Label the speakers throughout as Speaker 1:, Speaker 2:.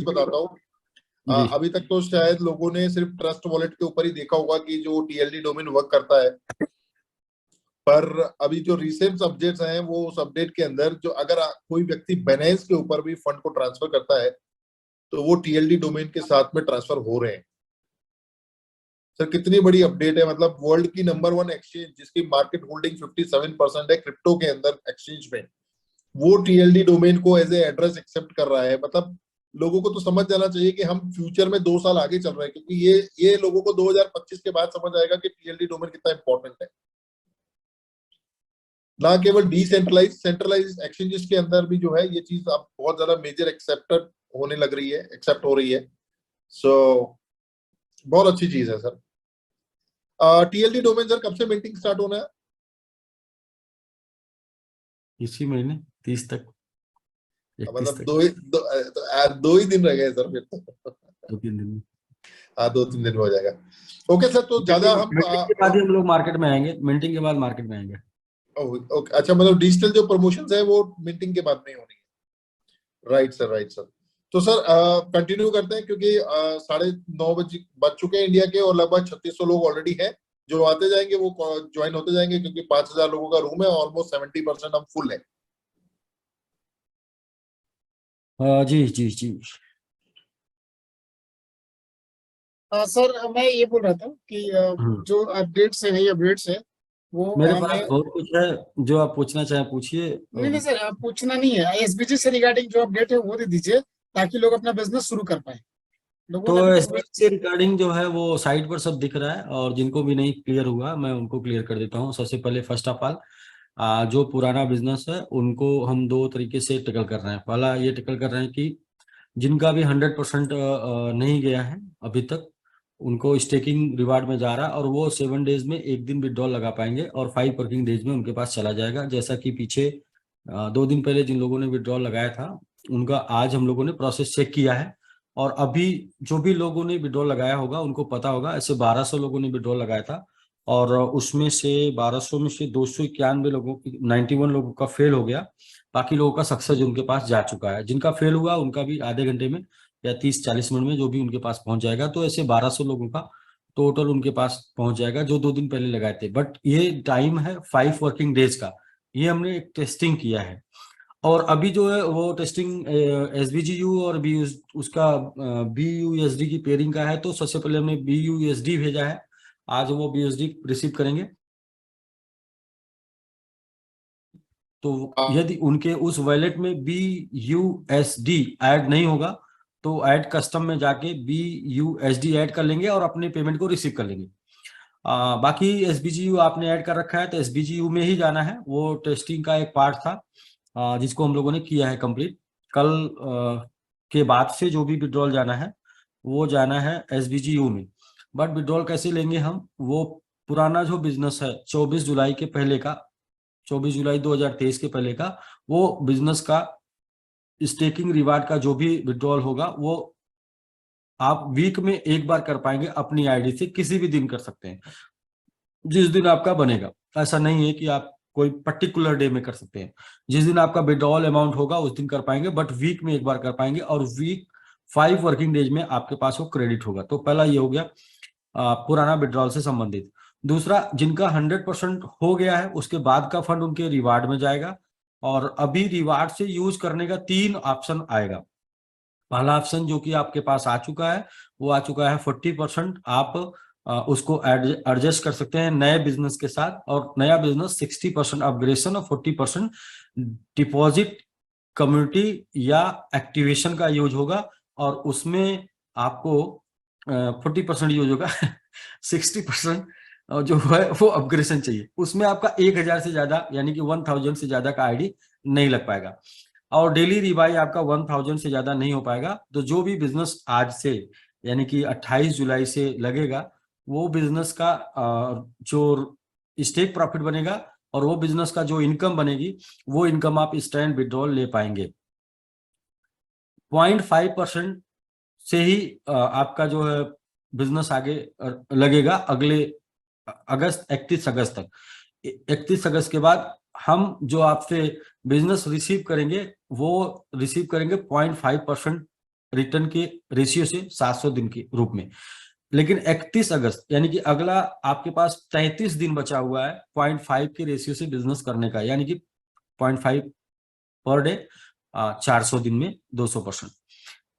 Speaker 1: चीज बताता हूँ। अभी तक तो शायद लोगों ने सिर्फ ट्रस्ट वॉलेट के ऊपर ही देखा होगा कि जो टीएलडी डोमेन वर्क करता है, पर अभी जो रिसेंट अपडेट्स हैं वो उस अपडेट के अंदर जो अगर कोई व्यक्ति बाइनेंस के ऊपर भी फंड को ट्रांसफर करता है तो वो टीएलडी डोमेन के साथ में ट्रांसफर हो रहे हैं। सर कितनी बड़ी अपडेट है, मतलब वर्ल्ड की नंबर 1 एक्सचेंज जिसकी मार्केट होल्डिंग 57% है क्रिप्टो के अंदर एक्सचेंज में, वो टीएलडी डोमेन को एज ए एड्रेस एक्सेप्ट कर रहा है। मतलब लोगों को तो समझ जाना चाहिए कि हम फ्यूचर में 2 साल आगे चल रहे हैं, क्योंकि ये लोगों को 2025 के बाद समझ आएगा कि टीएलडी डोमेन कितना इंपॉर्टेंट है। ना केवल डिसेंट्रलाइज सेंट्रलाइज एक्सचेंजेस के अंदर भी जो है ये चीज अब बहुत ज्यादा मेजर एक्सेप्टेड होने लग रही है, एक्सेप्ट हो रही है। सो बहुत अच्छी चीज है सर। टीएलडी डोमेन सर कब से मिंटिंग स्टार्ट होना है?
Speaker 2: इसी महीने 30 तक।
Speaker 1: मतलब दो ही दिन रह गए सर, फिर तो
Speaker 2: 2-3 दिन में।
Speaker 1: हाँ 2-3 दिन में हो जाएगा। ओके सर, तो ज्यादा हम
Speaker 2: मिंटिंग के बाद ही हम लोग मार्केट में आएंगे, मिंटिंग के बाद मार्केट में आएंगे।
Speaker 1: ओके अच्छा, मतलब डिजिटल जो प्रमोशंस है वो मिंटिंग के बाद में होनी है। Right sir, right sir. तो सर कंटिन्यू करते हैं, क्योंकि 9:30 बज चुके हैं इंडिया के और लगभग 3600 लोग ऑलरेडी हैं। जो आते जाएंगे वो ज्वाइन होते जाएंगे, क्योंकि 5000 लोगों का रूम है, ऑलमोस्ट 70% हम फुल है।
Speaker 2: जी जी जी
Speaker 3: सर मैं ये बोल रहा था कि जो अपडेट्स है, नई अपडेट्स है वो
Speaker 2: मेरे पास बहुत कुछ है, जो आप पूछना चाहें पूछिए।
Speaker 3: नहीं सर, आप पूछना नहीं है, एसबीजी से रिगार्डिंग जो अपडेट है वो दे दीजिए ताकि लोग अपना बिजनेस शुरू कर पाए।
Speaker 2: तो एसबीजी से रिगार्डिंग जो है वो साइट पर सब दिख रहा है, और जिनको भी नहीं क्लियर हुआ मैं उनको क्लियर कर देता हूँ। सबसे पहले फर्स्ट ऑफ ऑल जो पुराना बिजनेस है उनको हम 2 तरीके से टेकल कर रहे हैं। पहला ये टेकल कर रहे हैं कि जिनका भी 100% नहीं गया है अभी तक, उनको स्टेकिंग रिवार्ड में जा रहा है, और वो 7 डेज में 1 दिन विड्रॉल लगा पाएंगे और 5 वर्किंग डेज में उनके पास चला जाएगा। जैसा कि पीछे 2 दिन पहले जिन लोगों ने विड्रॉल लगाया था उनका आज हम लोगों ने प्रोसेस चेक किया है, और अभी जो भी लोगों ने विड्रॉल लगाया होगा उनको पता होगा। ऐसे 1200 लोगों ने विड्रॉल लगाया था, और उसमें से 1200 में से 291 लोगों की 91 लोगों का फेल हो गया। बाकी लोगों का सक्सेस उनके पास जा चुका है। जिनका फेल हुआ उनका भी आधे घंटे में या 30-40 मिनट में जो भी उनके पास पहुंच जाएगा। तो ऐसे 1200 लोगों का टोटल उनके पास पहुंच जाएगा जो 2 दिन पहले लगाए थे। बट ये टाइम है 5 वर्किंग डेज का, ये हमने एक टेस्टिंग किया है। और अभी जो है वो टेस्टिंग एसबीजीयू और उसका बीयूएसडी की पेयरिंग का है। तो सबसे पहले हमने बीयूएसडी भेजा है, आज वो बीयूएसडी रिसीव करेंगे। तो यदि उनके उस वॉलेट में BUSD ऐड नहीं होगा तो ऐड कस्टम में जाके BUSD ऐड कर लेंगे और अपने पेमेंट को रिसीव कर लेंगे। बाकी SBGU आपने ऐड कर रखा है तो SBGU में ही जाना है। वो टेस्टिंग का एक पार्ट था जिसको हम लोगों ने किया है कंप्लीट। कल के बाद से जो भी विड्रॉल जाना है वो जाना है SBGU में। बट विड्रॉल कैसे लेंगे हम, वो पुराना जो बिजनेस है 24 जुलाई के पहले का, 24 जुलाई 2023 के पहले का, वो बिजनेस का स्टेकिंग रिवार्ड का जो भी विड्रॉल होगा वो आप वीक में एक बार कर पाएंगे। अपनी आईडी से किसी भी दिन कर सकते हैं, जिस दिन आपका बनेगा। ऐसा नहीं है कि आप कोई पर्टिकुलर डे में कर सकते हैं। जिस दिन आपका विड्रॉल अमाउंट होगा उस दिन कर पाएंगे, बट वीक में एक बार कर पाएंगे, और वीक 5 वर्किंग डेज में आपके पास वो क्रेडिट होगा। तो पहला ये हो गया पुराना विड्रॉल से संबंधित। दूसरा, जिनका 100% हो गया है उसके बाद का फंड उनके रिवार्ड में जाएगा, और अभी रिवार्ड से यूज करने का 3 ऑप्शन आएगा। पहला ऑप्शन जो कि आपके पास आ चुका है, वो आ चुका है 40%। आप उसको एडजस्ट कर सकते हैं नए बिजनेस के साथ, और नया बिजनेस 60% अपग्रेडेशन और 40% डिपॉजिट कम्युनिटी या एक्टिवेशन का यूज होगा, और उसमें आपको 40% यूज होगा 60% जो है वो अपग्रेडेशन चाहिए। उसमें आपका 1000 से ज्यादा यानी कि 1000 से ज्यादा का आईडी नहीं लग पाएगा, और डेली रिवाई आपका 1000 से ज्यादा नहीं हो पाएगा। तो जो भी बिजनेस आज से यानी कि 28 जुलाई से लगेगा, वो बिजनेस का जो स्टेक प्रॉफिट बनेगा और वो बिजनेस का जो इनकम बनेगी वो इनकम आप स्टैंड विड्रॉल ले पाएंगे। 0.5% से ही आपका जो है बिजनेस आगे लगेगा अगले अगस्त 31 अगस्त तक। 31 अगस्त के बाद हम जो आपसे बिजनेस रिसीव करेंगे वो रिसीव करेंगे 0.5% रिटर्न के रेशियो से 700 दिन के रूप में। लेकिन 31 अगस्त यानी कि अगला आपके पास 33 दिन बचा हुआ है 0.5 के रेशियो से बिजनेस करने का, यानी कि 0.5 पर डे 400 दिन में 200%।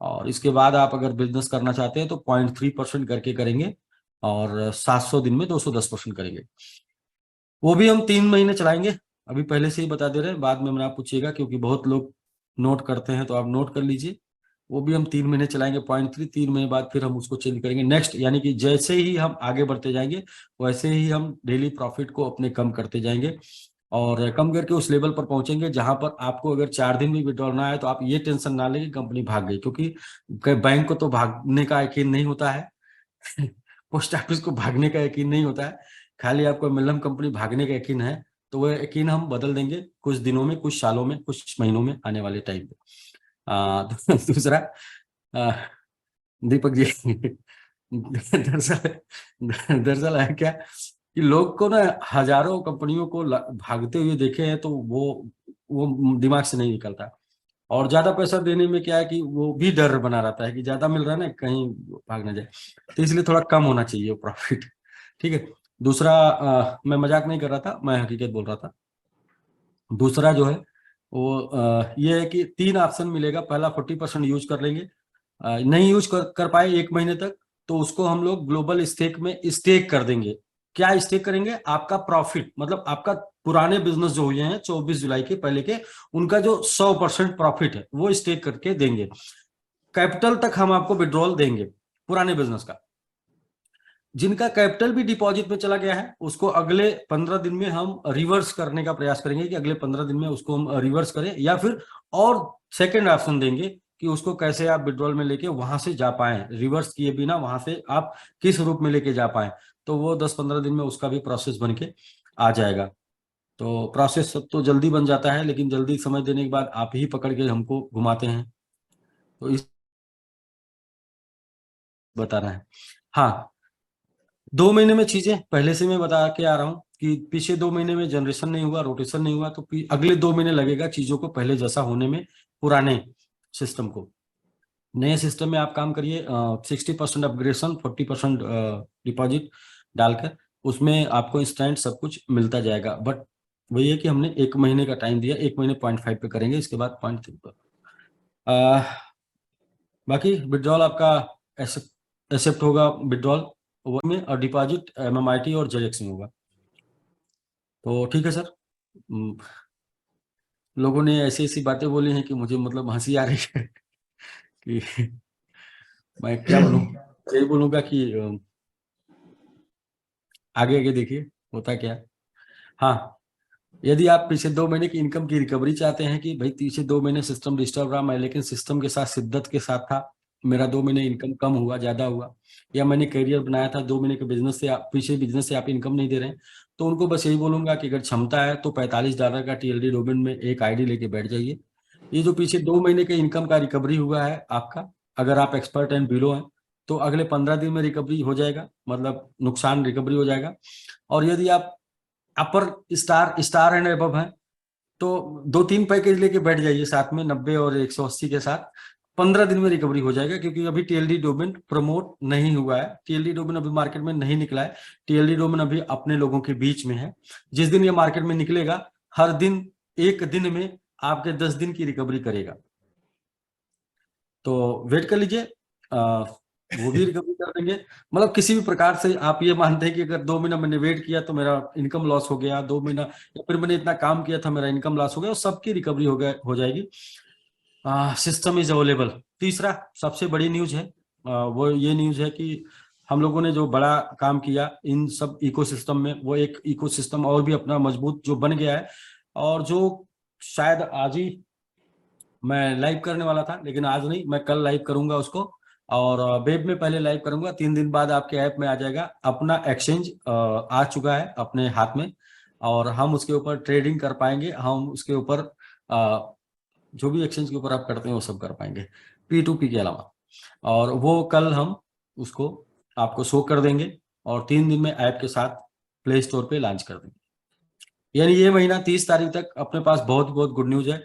Speaker 2: और इसके बाद आप अगर बिजनेस करना चाहते हैं तो 0.3% करके करेंगे और 700 दिन में 210% करेंगे। वो भी हम 3 महीने चलाएंगे, अभी पहले से ही बता दे रहे हैं, बाद में मेरा पूछिएगा क्योंकि बहुत लोग नोट करते हैं, तो आप नोट कर लीजिए। वो भी हम 3 महीने चलाएंगे 0.3, 3 महीने बाद फिर हम उसको चेंज करेंगे नेक्स्ट, यानी कि जैसे ही हम आगे बढ़ते जाएंगे वैसे ही हम डेली प्रॉफिट को अपने कम करते जाएंगे और कम करके उस लेवल पर पहुंचेंगे जहां पर आपको अगर 4 दिन भी विड्रॉल ना आए तो आप ये टेंशन ना लें कि कंपनी भाग गई, क्योंकि बैंक को तो भागने का यकीन नहीं होता है पोस्ट ऑफिस को भागने का यकीन नहीं होता है, खाली आपको मिलम कंपनी भागने का यकीन है। तो वह यकीन हम बदल देंगे कुछ दिनों में, कुछ सालों में, कुछ महीनों में, आने वाले टाइम पे। दूसरा दीपक जी दरअसल है क्या कि लोग को ना हजारों कंपनियों को भागते हुए देखे हैं तो वो दिमाग से नहीं निकलता, और ज्यादा पैसा देने में क्या है कि वो भी डर बना रहता है कि ज्यादा मिल रहा है ना, कहीं भाग ना जाए, तो इसलिए थोड़ा कम होना चाहिए प्रॉफिट। ठीक है। दूसरा मैं मजाक नहीं कर रहा था, मैं हकीकत बोल रहा था। दूसरा जो है वो ये है कि 3 ऑप्शन मिलेगा। पहला 40% यूज कर लेंगे, नहीं यूज कर पाए 1 महीने तक तो उसको हम लोग ग्लोबल स्टेक में स्टेक कर देंगे। क्या स्टेक करेंगे? आपका प्रॉफिट, मतलब आपका पुराने बिजनेस जो हुए हैं 24 जुलाई के पहले के, उनका जो 100% प्रॉफिट है वो स्टेक करके देंगे। कैपिटल तक हम आपको विड्रॉल देंगे पुराने बिजनेस का। जिनका कैपिटल भी डिपॉजिट में चला गया है उसको अगले 15 दिन में हम रिवर्स करने का प्रयास करेंगे कि अगले 15 दिन में उसको हम रिवर्स करें, या फिर और सेकंड ऑप्शन देंगे कि उसको कैसे आप विड्रॉल में लेके वहां से जा पाए, रिवर्स किए बिना वहां से आप किस रूप में लेके जा पाए। तो वो 10-15 दिन में उसका भी प्रोसेस बन के आ जाएगा। तो प्रोसेस सब तो जल्दी बन जाता है, लेकिन जल्दी समझ देने के बाद आप ही पकड़ के हमको घुमाते हैं, तो इस बताना है। हाँ, 2 महीने में चीजें पहले से मैं बता के आ रहा हूँ कि पीछे 2 महीने में जनरेशन नहीं हुआ, रोटेशन नहीं हुआ, तो अगले 2 महीने लगेगा चीजों को पहले जैसा होने में, पुराने सिस्टम को। नए सिस्टम में आप काम करिए, 60% अपग्रेडेशन, 40% डिपॉजिट डालकर उसमें आपको इंस्टेंट सब कुछ मिलता जाएगा। बट वही है कि हमने 1 महीने का टाइम दिया, 1 महीने 0.5 पे करेंगे, इसके बाद 0.3 पर। बाकी विड्रॉल आपका एक्सेप्ट होगा, विड्रॉल वो में, और डिपॉजिट MMIT और जेएक्स में होगा। तो ठीक है सर, लोगों ने ऐसी ऐसी बातें बोली हैं कि मुझे मतलब हंसी आ रही है कि मैं क्या बोलूं। यही बोलूंगा कि आगे आगे देखिए होता क्या। हाँ, यदि आप पिछले 2 महीने की इनकम की रिकवरी चाहते हैं कि भाई पीछे 2 महीने सिस्टम डिस्टर्ब रहा, मैं लेकिन सिस्टम के साथ शिद्दत के साथ था, मेरा 2 महीने इनकम कम हुआ, ज्यादा हुआ, या मैंने करियर बनाया था 2 महीने के बिजनेस से, पीछे बिजनेस से आप इनकम नहीं दे रहे हैं, तो उनको बस यही बोलूंगा कि अगर क्षमता है तो $45 का TLD डोमेन में एक ID लेके बैठ जाइए। ये जो पीछे 2 महीने के इनकम का रिकवरी हुआ है आपका, अगर आप एक्सपर्ट एंड बिलो हैं तो अगले 15 दिन में रिकवरी हो जाएगा, मतलब नुकसान रिकवरी हो जाएगा। और यदि आप अपर स्टार एंड अबव है तो 2-3 पैकेज लेके बैठ जाइए साथ में, 90 और 180 के साथ, 15 दिन में रिकवरी हो जाएगा, क्योंकि अभी TLD डोमेन प्रमोट नहीं हुआ है, TLD डोमेन अभी मार्केट में नहीं निकला है, TLD डोमेन अभी अपने लोगों के बीच में है। जिस दिन ये मार्केट में निकलेगा, हर दिन 1 दिन में आपके 10 दिन की रिकवरी करेगा, तो वेट कर लीजिए, वो भी रिकवरी कर देंगे। मतलब किसी भी प्रकार से आप ये मानते हैं कि अगर 2 महीना मैंने वेट किया तो मेरा इनकम लॉस हो गया, 2 महीना या फिर मैंने इतना काम किया था मेरा इनकम लॉस हो गया, सबकी रिकवरी हो जाएगी। System is available. तीसरा सबसे बड़ी न्यूज है, वो ये न्यूज है कि हम लोगों ने जो बड़ा काम किया इन सब इकोसिस्टम में, वो एक इकोसिस्टम और भी अपना मजबूत जो बन गया है, और जो शायद आज ही मैं लाइव करने वाला था, लेकिन आज नहीं, मैं कल लाइव करूंगा उसको, और वेब में पहले लाइव करूंगा, 3 दिन बाद आपके ऐप में आ जाएगा। अपना एक्सचेंज आ चुका है अपने हाथ में, और हम उसके ऊपर ट्रेडिंग कर पाएंगे, हम उसके ऊपर जो भी एक्सचेंज के ऊपर आप करते हैं वो सब कर पाएंगे, P2P के अलावा। और वो कल हम उसको आपको शो कर देंगे, और 3 दिन में ऐप के साथ प्ले स्टोर पे लॉन्च कर देंगे। यानी ये महीना 30 तारीख तक अपने पास बहुत बहुत गुड न्यूज है।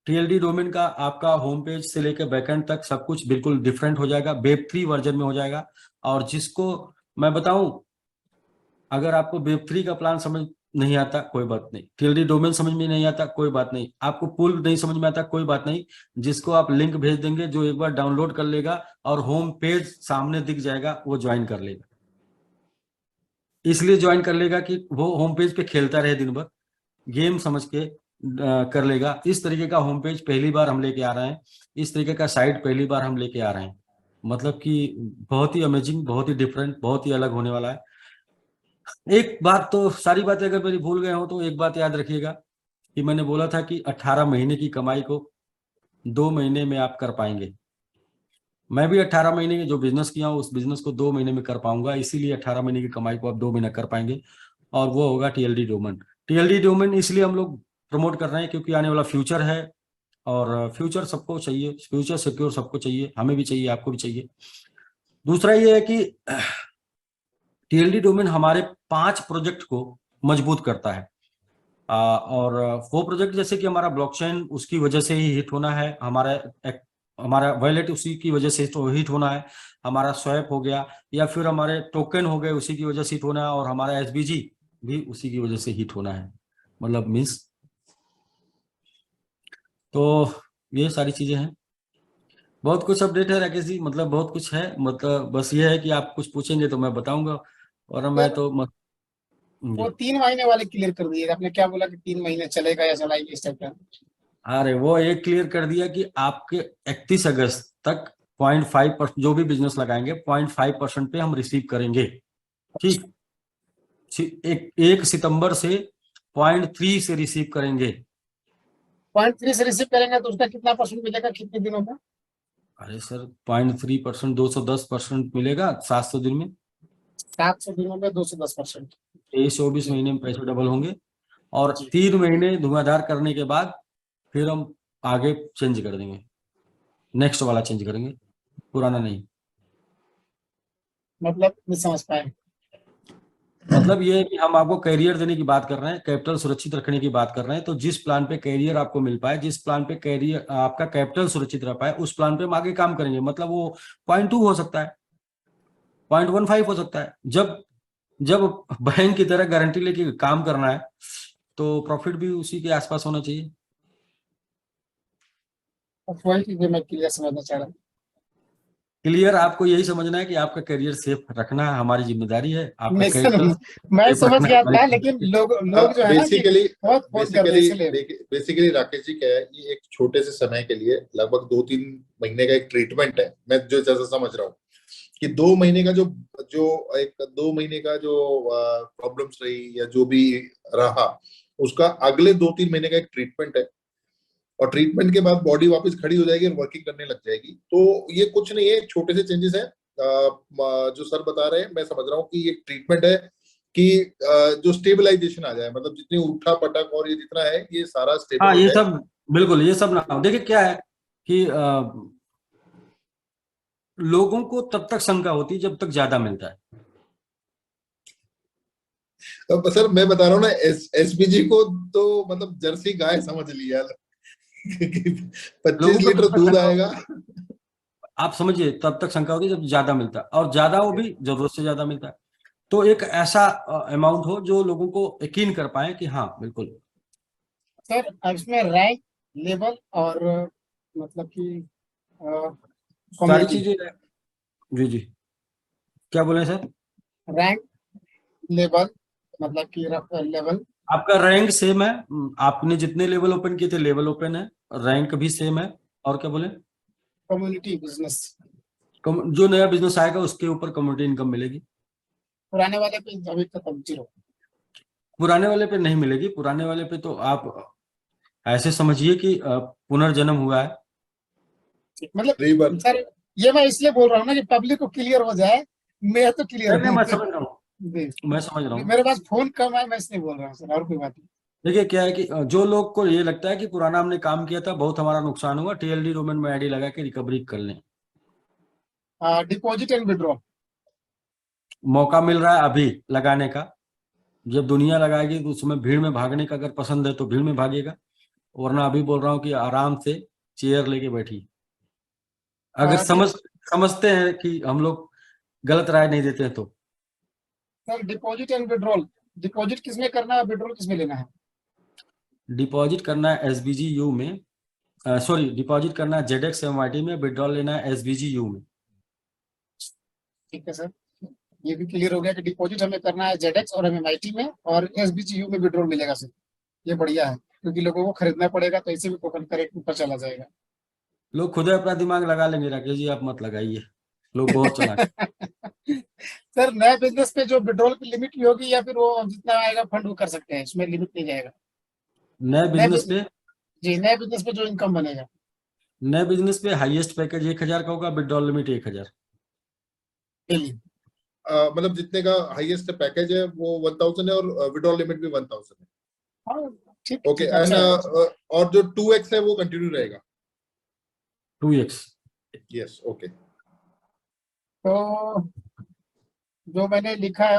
Speaker 2: TLD डोमेन का आपका होम पेज से लेकर बैकएंड तक सब कुछ बिल्कुल डिफरेंट हो जाएगा, वेब3 वर्जन में हो जाएगा। और जिसको मैं बताऊं, अगर आपको वेब3 का प्लान समझ नहीं आता कोई बात नहीं, TLD डोमेन समझ में नहीं आता कोई बात नहीं, आपको पुल नहीं समझ में आता कोई बात नहीं, जिसको आप लिंक भेज देंगे जो एक बार डाउनलोड कर लेगा और होम पेज सामने दिख जाएगा वो ज्वाइन कर लेगा। इसलिए ज्वाइन कर लेगा कि वो होम पेज पे खेलता रहे दिन भर, गेम समझ के कर लेगा। इस तरीके का होम पेज पहली बार हम लेके आ रहे हैं, इस तरीके का साइट पहली बार हम लेके आ रहे हैं। मतलब कि बहुत ही अमेजिंग, बहुत ही डिफरेंट, बहुत ही अलग होने वाला है। एक बात तो, सारी बातें अगर मेरी भूल गए हो तो एक बात याद रखिएगा कि मैंने बोला था कि 18 महीने की कमाई को 2 महीने में आप कर पाएंगे। मैं भी 18 महीने के जो बिजनेस किया हूँ उस बिजनेस को 2 महीने में कर पाऊंगा, इसीलिए 18 महीने की कमाई को आप 2 महीने कर पाएंगे, और वो होगा TLD डोमेन। TLD डोमेन इसलिए हम लोग प्रमोट कर रहे हैं क्योंकि आने वाला फ्यूचर है, और फ्यूचर सबको चाहिए, फ्यूचर सिक्योर सबको चाहिए, हमें भी चाहिए, आपको भी चाहिए। दूसरा ये है कि TLD डोमेन हमारे 5 प्रोजेक्ट को मजबूत करता है। और वो प्रोजेक्ट जैसे कि हमारा ब्लॉकचेन उसकी वजह से ही हिट होना है, हमारा वॉलेट उसी की वजह से हिट होना है, हमारा स्वैप हो गया या फिर हमारे टोकन हो गए उसी की वजह से हिट होना है, और हमारा SBG भी उसी की वजह से हिट होना है। मतलब मीन्स, तो ये सारी चीजें हैं। बहुत कुछ अपडेट है राकेश जी, मतलब बहुत कुछ है, मतलब बस ये है कि आप कुछ पूछेंगे तो मैं बताऊंगा, और मैं तो
Speaker 3: वो 3 महीने वाले क्लियर कर दिए, आपने क्या बोला कि 3 महीने चलेगा या चलाएगी इस टाइप का?
Speaker 2: अरे वो एक क्लियर कर दिया कि आपके 31 अगस्त तक 0.5% जो भी बिजनेस लगाएंगे 0.5% पे हम रिसीव करेंगे। ठीक, 1 सितंबर से 0.3 से रिसीव करेंगे।
Speaker 3: 0.3 से रिसीव करेंगे तो उसका कितना परसेंट मिलेगा, कितने दिनों में?
Speaker 2: अरे सर 0.3% 210% मिलेगा 700 दिन में।
Speaker 3: 700 दिनों में 210%।
Speaker 2: 24 महीने में पैसे डबल होंगे, और 3 महीने धुआंधार करने के बाद फिर हम आगे चेंज कर देंगे, नेक्स्ट वाला चेंज करेंगे, पुराना नहीं।
Speaker 3: मतलब नहीं समझ पाए।
Speaker 2: मतलब ये है कि हम आपको कैरियर देने की बात कर रहे हैं, कैपिटल सुरक्षित रखने की बात कर रहे हैं, तो जिस प्लान पे कैरियर आपको मिल पाए, जिस प्लान पे कैरियर आपका कैपिटल सुरक्षित रह पाए, उस प्लान पे हम आगे काम करेंगे। मतलब वो 0.2 हो सकता है, 0.15 हो सकता है। जब जब बैंक की तरह गारंटी लेके काम करना है तो प्रॉफिट भी उसी के आसपास होना चाहिए।
Speaker 3: वही चीजें मैं क्लियर समझना चाह रहा हूँ।
Speaker 2: क्लियर, आपको यही समझना है कि आपका करियर सेफ रखना हमारी जिम्मेदारी है, आपका
Speaker 3: मैं
Speaker 2: कैपिटल
Speaker 3: मैं
Speaker 2: सेफ
Speaker 3: समझ
Speaker 2: रखना
Speaker 3: गया
Speaker 2: हमारी
Speaker 3: था, लेकिन लोग जो है ना कि
Speaker 1: बेसिकली
Speaker 3: बहुत फोन करते हैं इसलिए।
Speaker 1: बेसिकली राकेश जी क्या है, ये एक छोटे से समय के लिए लगभग 2-3 महीने का एक ट्रीटमेंट है। मैं जो जैसा समझ रहा हूँ कि 2 महीने का जो जो एक 2 महीने का जो प्रॉब्लम्स रही या जो भी रहा, उसका अगले 2-3 महीने का एक ट्रीटमेंट है, और ट्रीटमेंट के बाद बॉडी वापस खड़ी हो जाएगी और वर्किंग करने लग जाएगी। तो ये कुछ नहीं है, छोटे से चेंजेस है जो सर बता रहे हैं। मैं समझ रहा हूँ कि ये ट्रीटमेंट है कि जो स्टेबलाइजेशन आ जाए, मतलब जितनी उठा पटक और ये जितना है ये सारा स्टेबल
Speaker 2: हाँ
Speaker 1: हो
Speaker 2: ये
Speaker 1: जाए।
Speaker 2: सब बिल्कुल, ये सब ना देखिए क्या है कि लोगों को तब तक शंका होती है जब तक ज्यादा मिलता है।
Speaker 1: अब सर मैं बता रहा हूँ ना, SBG को तो मतलब जर्सी गाय समझ लिया। 25
Speaker 2: लोगों को
Speaker 1: लीटर
Speaker 2: तब तक
Speaker 1: दूध
Speaker 2: शंका
Speaker 1: आएगा।
Speaker 2: आप समझिए तब तक शंका होती है जब ज्यादा मिलता है, और ज्यादा वो भी जरूरत से ज्यादा मिलता है। तो एक ऐसा अमाउंट हो जो लोगों को यकीन कर पाए कि हाँ बिल्कुल।
Speaker 3: सर अब इसमें रैंक, लेवल और मतलब कि
Speaker 2: सारी
Speaker 3: कम्युनिटी,
Speaker 2: चीजें, जी जी, क्या बोले सर?
Speaker 3: रैंक, लेवल, मतलब कि लेवल।
Speaker 2: आपका रैंक सेम है, आपने जितने लेवल ओपन किए थे लेवल ओपन है, रैंक भी सेम है। और क्या बोले?
Speaker 3: Community business.
Speaker 2: जो नया बिजनेस आएगा उसके ऊपर कम्युनिटी इनकम मिलेगी।
Speaker 3: पुराने वाले पे अभी तक 0।
Speaker 2: पुराने वाले पे नहीं मिलेगी, पुराने वाले पे तो आप ऐसे समझिए कि पुनर्जन्म हुआ है।
Speaker 3: मतलब सर ये मैं इसलिए बोल रहा हूँ ना कि पब्लिक को क्लियर हो जाए। मैं तो क्लियर
Speaker 2: नहीं
Speaker 3: हूँ।
Speaker 2: मैं समझ रहा हूँ, मैं समझ रहा हूँ।
Speaker 3: मेरे पास फोन कम है, मैं इसलिए बोल रहा हूँ सर, और कोई बात नहीं।
Speaker 2: देखिए क्या है कि जो लोग को ये लगता है कि पुराना हमने काम किया था बहुत हमारा नुकसान हुआ, TLD डोमेन में आईडी लगा के रिकवरी कर लें।
Speaker 3: डिपॉजिट एंड विड्रॉ
Speaker 2: मौका मिल रहा है अभी लगाने का, जब दुनिया लगाएगी तो उसमें भीड़ में भागने का अगर पसंद है तो भीड़ में भागिएगा, वरना अभी बोल रहा हूँ कि आराम से चेयर लेके बैठी। अगर समझते हैं कि हम लोग गलत राय नहीं देते हैं तो।
Speaker 3: Sir deposit and withdrawal, deposit किसमें करना है, विड्रॉल किसमें लेना है?
Speaker 2: डिपॉजिट करना है SBGU में, सॉरी डिपॉजिट करना है ZX MIT में, विड्रॉल लेना है SBGU में।
Speaker 3: ठीक है सर, ये भी क्लियर हो गया कि डिपॉजिट हमें करना है ZX और MMIT में, और SBGU में विड्रॉल मिलेगा सर। ये बढ़िया है, क्योंकि लोगों को खरीदना पड़ेगा तो ऐसे भी टोकन का रेट ऊपर चला जाएगा।
Speaker 2: लोग खुद अपना दिमाग लगा लेंगे राकेश जी, आप मत लगाइए, लोग बहुत चालाक।
Speaker 3: सर नए बिजनेस पे जो विड्रॉल की लिमिट भी होगी, या फिर वो जितना आएगा फंड वो कर सकते हैं, इसमें लिमिट नहीं जाएगा?
Speaker 2: नए बिजनेस पे,
Speaker 3: जी नए बिजनेस पे जो इनकम बनेगा।
Speaker 2: नए बिजनेस पे हाईएस्ट पैकेज 1000 का होगा, विड्रॉल लिमिट 1000।
Speaker 1: मतलब जितने का हाईएस्ट पैकेज है वो 1000 है और विड्रॉल लिमिट भी 1000 है।
Speaker 3: हाँ ठीक,
Speaker 1: ओके,
Speaker 3: ठीक,
Speaker 1: एंड
Speaker 3: अच्छा है।
Speaker 1: और जो 2x है वो कंटिन्यू रहेगा।
Speaker 2: 2x।
Speaker 1: Yes, okay.
Speaker 3: तो जो मैंने लिखा है,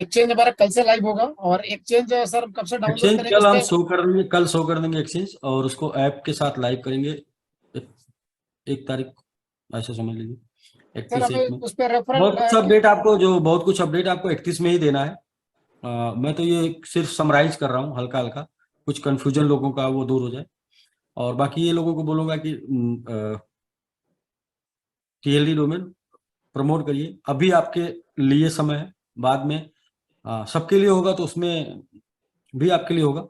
Speaker 3: एक्सचेंज हमारा कल से लाइव होगा, और एक्सचेंज सर कब से डाउनलोड
Speaker 2: एक्सचेंज
Speaker 3: करेंगे
Speaker 2: कल
Speaker 3: इस
Speaker 2: हम
Speaker 3: पे?
Speaker 2: शो कर देंगे, कल शो कर देंगे एक्सचेंज, और उसको ऐप के साथ लाइव करेंगे 1 तारीख, ऐसा समझ लीजिए
Speaker 3: सर
Speaker 2: 31/1
Speaker 3: हमें
Speaker 2: में।
Speaker 3: उस पे रेफरल
Speaker 2: बहुत कुछ अपडेट आपको, जो बहुत कुछ अपडेट आपको 31 में ही देना है। मैं तो ये सिर्फ समराइज कर रहा हूँ हल्का हल्का, कुछ कंफ्यूजन लोगों का वो दूर हो जाए। और बाकी ये लोगों को बोलूंगा कि TLD डोमेन प्रमोट करिए, अभी आपके लिए समय है, बाद में सबके लिए होगा तो उसमें भी आपके लिए होगा,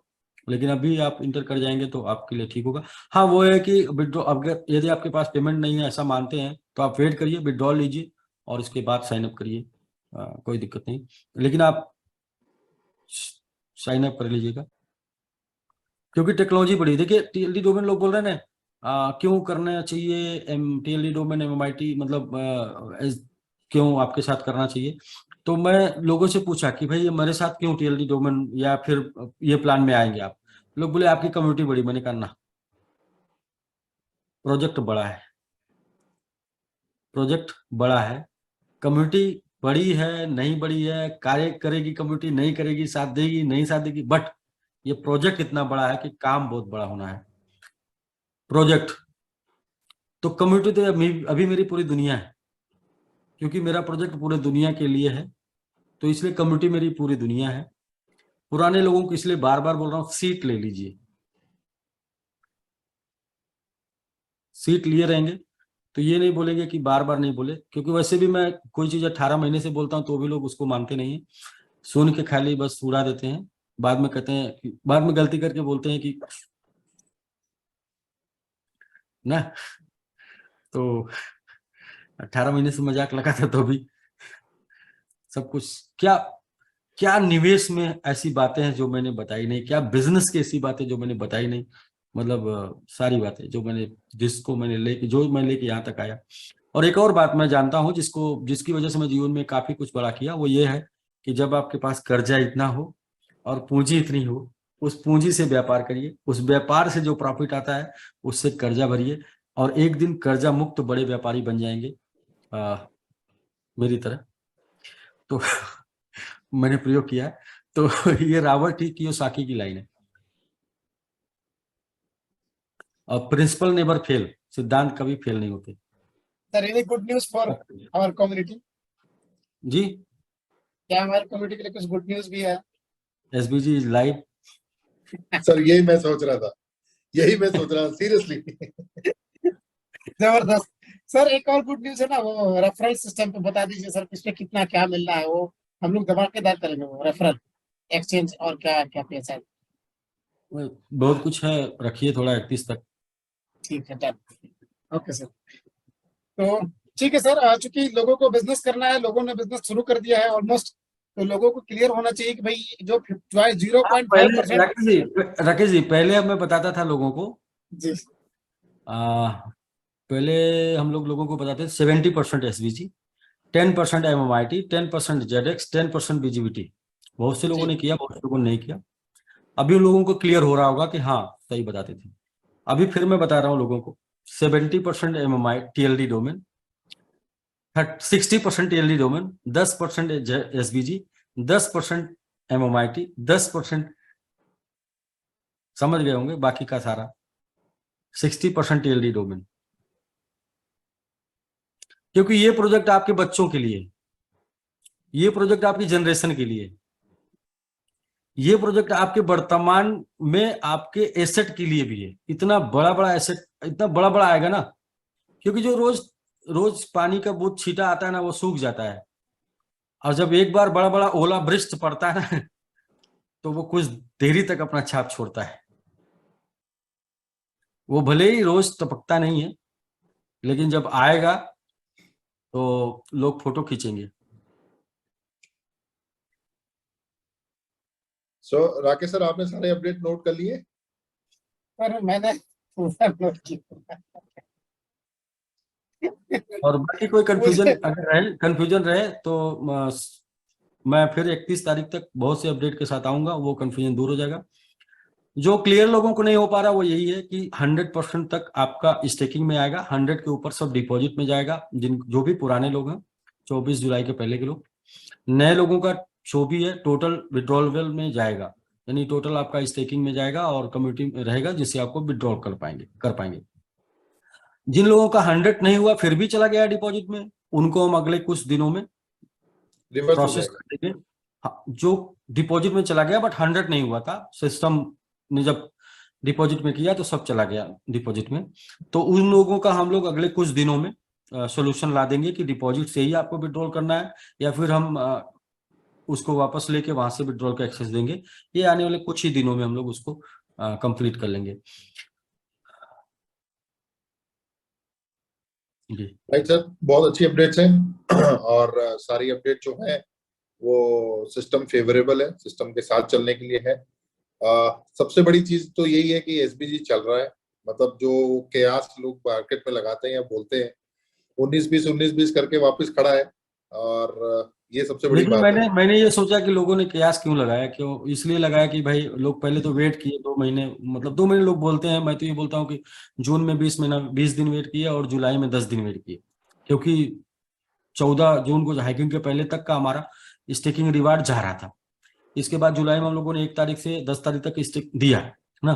Speaker 2: लेकिन अभी आप इंटर कर जाएंगे तो आपके लिए ठीक होगा। हाँ वो है कि विड्रॉ, अगर यदि आपके पास पेमेंट नहीं है ऐसा मानते हैं तो आप वेट करिए, विड्रॉल लीजिए और उसके बाद साइन अप करिए, कोई दिक्कत नहीं, लेकिन आप साइन अप कर लीजिएगा, क्योंकि टेक्नोलॉजी बढ़ी। देखिए TLD डोमेन लोग बोल रहे हैं ना, क्यों करना चाहिए TLD डोमेन MMIT, मतलब क्यों आपके साथ करना चाहिए। तो मैं लोगों से पूछा कि भाई ये मेरे साथ क्यों TLD डोमेन या फिर ये प्लान में आएंगे आप। लोग बोले आपकी कम्युनिटी बड़ी। मैंने कहा ना, प्रोजेक्ट बड़ा है, प्रोजेक्ट बड़ा है, कम्युनिटी बड़ी है नहीं बड़ी है, कार्य करेगी कम्युनिटी नहीं करेगी, साथ देगी नहीं साथ देगी, बट ये प्रोजेक्ट इतना बड़ा है कि काम बहुत बड़ा होना है। प्रोजेक्ट तो कम्युनिटी तो अभी मेरी पूरी दुनिया है, क्योंकि मेरा प्रोजेक्ट पूरे दुनिया के लिए है, तो इसलिए कम्युनिटी मेरी पूरी दुनिया है। पुराने लोगों को इसलिए बार बार बोल रहा हूँ, सीट ले लीजिए, सीट लिए रहेंगे तो ये नहीं बोलेंगे कि बार बार नहीं बोले, क्योंकि वैसे भी मैं कोई चीज 18 महीने से बोलता हूँ तो भी लोग उसको मानते नहीं है, सुन के खाली बस उड़ा देते हैं, बाद में कहते हैं, बाद में गलती करके बोलते हैं कि ना, तो 18 महीने से मजाक लगा था तो भी सब कुछ, क्या क्या निवेश में ऐसी बातें हैं जो मैंने बताई नहीं, क्या बिजनेस की ऐसी बातें जो मैंने बताई नहीं, मतलब सारी बातें जो मैंने, जिसको मैंने जो मैं लेके यहाँ तक आया। और एक और बात मैं जानता हूँ जिसकी वजह से मैं जीवन में काफी कुछ बड़ा किया, वो ये है कि जब आपके पास कर्जा इतना हो और पूंजी इतनी हो, उस पूंजी से व्यापार करिए, उस व्यापार से जो प्रॉफिट आता है उससे कर्जा भरिए, और एक दिन कर्जा मुक्त बड़े व्यापारी बन जाएंगे मेरी तरह। तो मैंने प्रयोग किया है, तो ये रॉबर्ट कियोसाकी की लाइन है, और प्रिंसिपल नेवर फेल, सिद्धांत कभी फेल नहीं होते।
Speaker 3: Sir any good news for our community?
Speaker 2: जी,
Speaker 3: क्या हमारे कम्युनिटी के लिए कुछ गुड न्यूज भी है?
Speaker 2: SBG is live.
Speaker 1: सर यही मैं सोच रहा था, यही मैं सोच रहा था सीरियसली।
Speaker 3: जबरदस्त। सर एक और गुड न्यूज है ना, वो रेफरल सिस्टम पे बता दीजिए सर, किसमें कितना क्या मिल रहा है, वो हम लोग धमाकेदार करेंगे वो रेफरल एक्सचेंज, और क्या क्या पैसा है।
Speaker 2: बहुत कुछ है, रखिए थोड़ा 31 तक।
Speaker 3: ठीक है, डन। Okay sir. तो ठीक है सर, चूंकि लोगों को बिजनेस करना है, लोगों ने बिजनेस शुरू कर दिया है ऑलमोस्ट, तो लोगों को क्लियर होना चाहिए कि भाई जो 0.5%।
Speaker 2: राकेश जी पहले अब मैं बताता था लोगों को,
Speaker 3: जी
Speaker 2: पहले हम लोगों को बताते थे 70% SBG, 10% MMIT, 10% ZX, 10% BGBT। बहुत से लोगों ने किया, बहुत से लोगों ने नहीं किया। अभी उन लोगों को क्लियर हो रहा होगा कि हाँ सही बताते थे। अभी फिर मैं बता रहा हूँ लोगों को, 70% MMI TLD domain, 60% TLD domain, 10% SBG, 10% MMIT, 10% समझ गए होंगे बाकी का सारा 60% टीएलडी डोमेन, क्योंकि ये प्रोजेक्ट आपके बच्चों के लिए, ये प्रोजेक्ट आपकी जनरेशन के लिए, ये प्रोजेक्ट आपके वर्तमान में आपके एसेट के लिए भी है। इतना बड़ा बड़ा एसेट, इतना बड़ा बड़ा आएगा ना, क्योंकि जो रोज रोज पानी का बूंद छींटा आता है ना, वो सूख जाता है, और जब एक बार बड़ा बड़ा ओला वृष्टि पड़ता है ना, तो वो कुछ देरी तक अपना छाप छोड़ता है। वो भले ही रोज टपकता नहीं है, लेकिन जब आएगा तो लोग फोटो खींचेंगे।
Speaker 1: राकेश सर, आपने सारे अपडेट नोट कर लिए?
Speaker 3: पर मैंने पूरा नोट किया।
Speaker 2: और बाकी कोई कंफ्यूजन अगर रहे, कंफ्यूजन रहे तो मैं फिर 31 तारीख तक बहुत से अपडेट के साथ आऊंगा, वो कंफ्यूजन दूर हो जाएगा। जो क्लियर लोगों को नहीं हो पा रहा वो यही है कि 100% तक आपका स्टेकिंग में आएगा, 100 के ऊपर सब डिपॉजिट में जाएगा। जो भी पुराने लोग हैं 24 जुलाई के पहले के लोग, नए लोगों का जो भी है टोटल विड्रॉल में जाएगा, यानी टोटल आपका स्टेकिंग में जाएगा और कम्युनिटी में रहेगा, जिससे आपको विड्रॉल कर पाएंगे। जिन लोगों का 100 नहीं हुआ फिर भी चला गया डिपॉजिट में, उनको हम अगले कुछ दिनों में
Speaker 1: रिवर्स हो
Speaker 2: प्रोसेस
Speaker 1: जाएगा।
Speaker 2: कर देंगे। हाँ, जो डिपॉजिट में चला गया बट 100 नहीं हुआ था, सिस्टम ने जब डिपॉजिट में किया तो सब चला गया डिपॉजिट में, तो उन लोगों का हम लोग अगले कुछ दिनों में सॉल्यूशन ला देंगे कि डिपॉजिट से ही आपको विड्रॉल करना है या फिर हम उसको वापस लेके वहां से विड्रॉल का एक्सेस देंगे। ये आने वाले कुछ ही दिनों में हम लोग उसको कंप्लीट कर लेंगे। जी
Speaker 1: राइट सर, बहुत अच्छी अपडेट्स हैं और सारी अपडेट जो है वो सिस्टम फेवरेबल है, सिस्टम के साथ चलने के लिए है। सबसे बड़ी चीज तो यही है कि एसबीजी चल रहा है, मतलब जो कयास लोग मार्केट में लगाते हैं या बोलते हैं 19-20 करके वापस खड़ा है, और ये सबसे बड़ी
Speaker 2: लेकिन
Speaker 1: बात है।
Speaker 2: मैंने ये सोचा कि लोगों ने कयास क्यों लगाया, क्यों इसलिए लगाया कि भाई लोग पहले तो वेट किए 2 महीने, मतलब 2 महीने लोग बोलते हैं, मैं तो ये बोलता हूँ कि जून में 20 दिन वेट किए और जुलाई में 10 दिन वेट किए, क्योंकि 14 जून को हाइकिंग के पहले तक का हमारा स्टेकिंग रिवार्ड जा रहा था। इसके बाद जुलाई में हम लोगों ने 1 तारीख से 10 तारीख तक स्टेक दिया है ना,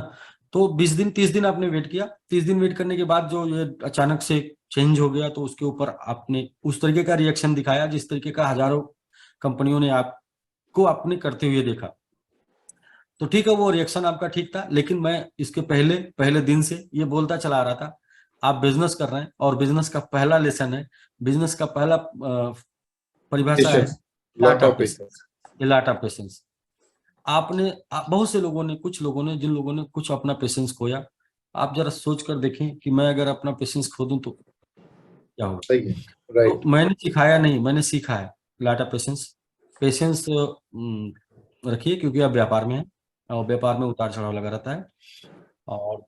Speaker 2: तो 20 दिन 30 दिन आपने वेट किया, 30 दिन वेट करने के बाद जो ये अचानक से चेंज हो गया, तो उसके ऊपर आपने उस तरीके का रिएक्शन दिखाया जिस तरीके का हजारों कंपनियों ने आपको अपने करते हुए देखा। तो ठीक है, वो रिएक्शन आपका ठीक था, लेकिन मैं इसके पहले दिन से ये बोलता चला आ रहा था, आप बिजनेस कर रहे हैं और बिजनेस का पहला लेसन है, बिजनेस का पहला परिभाषा है
Speaker 1: lot of patience.
Speaker 2: Lot of patience. बहुत से लोगों ने, कुछ लोगों ने, जिन लोगों ने कुछ अपना पेशेंस खोया, आप जरा सोच कर देखें कि मैं अगर अपना पेशेंस खो दूं तो क्या होगा।
Speaker 1: सही है, राइट।
Speaker 2: तो मैंने सिखाया नहीं, मैंने सीखा है लॉट ऑफ पेशेंस। पेशेंस रखिए, क्योंकि आप व्यापार में हैं और व्यापार में उतार चढ़ाव लगा रहता है। और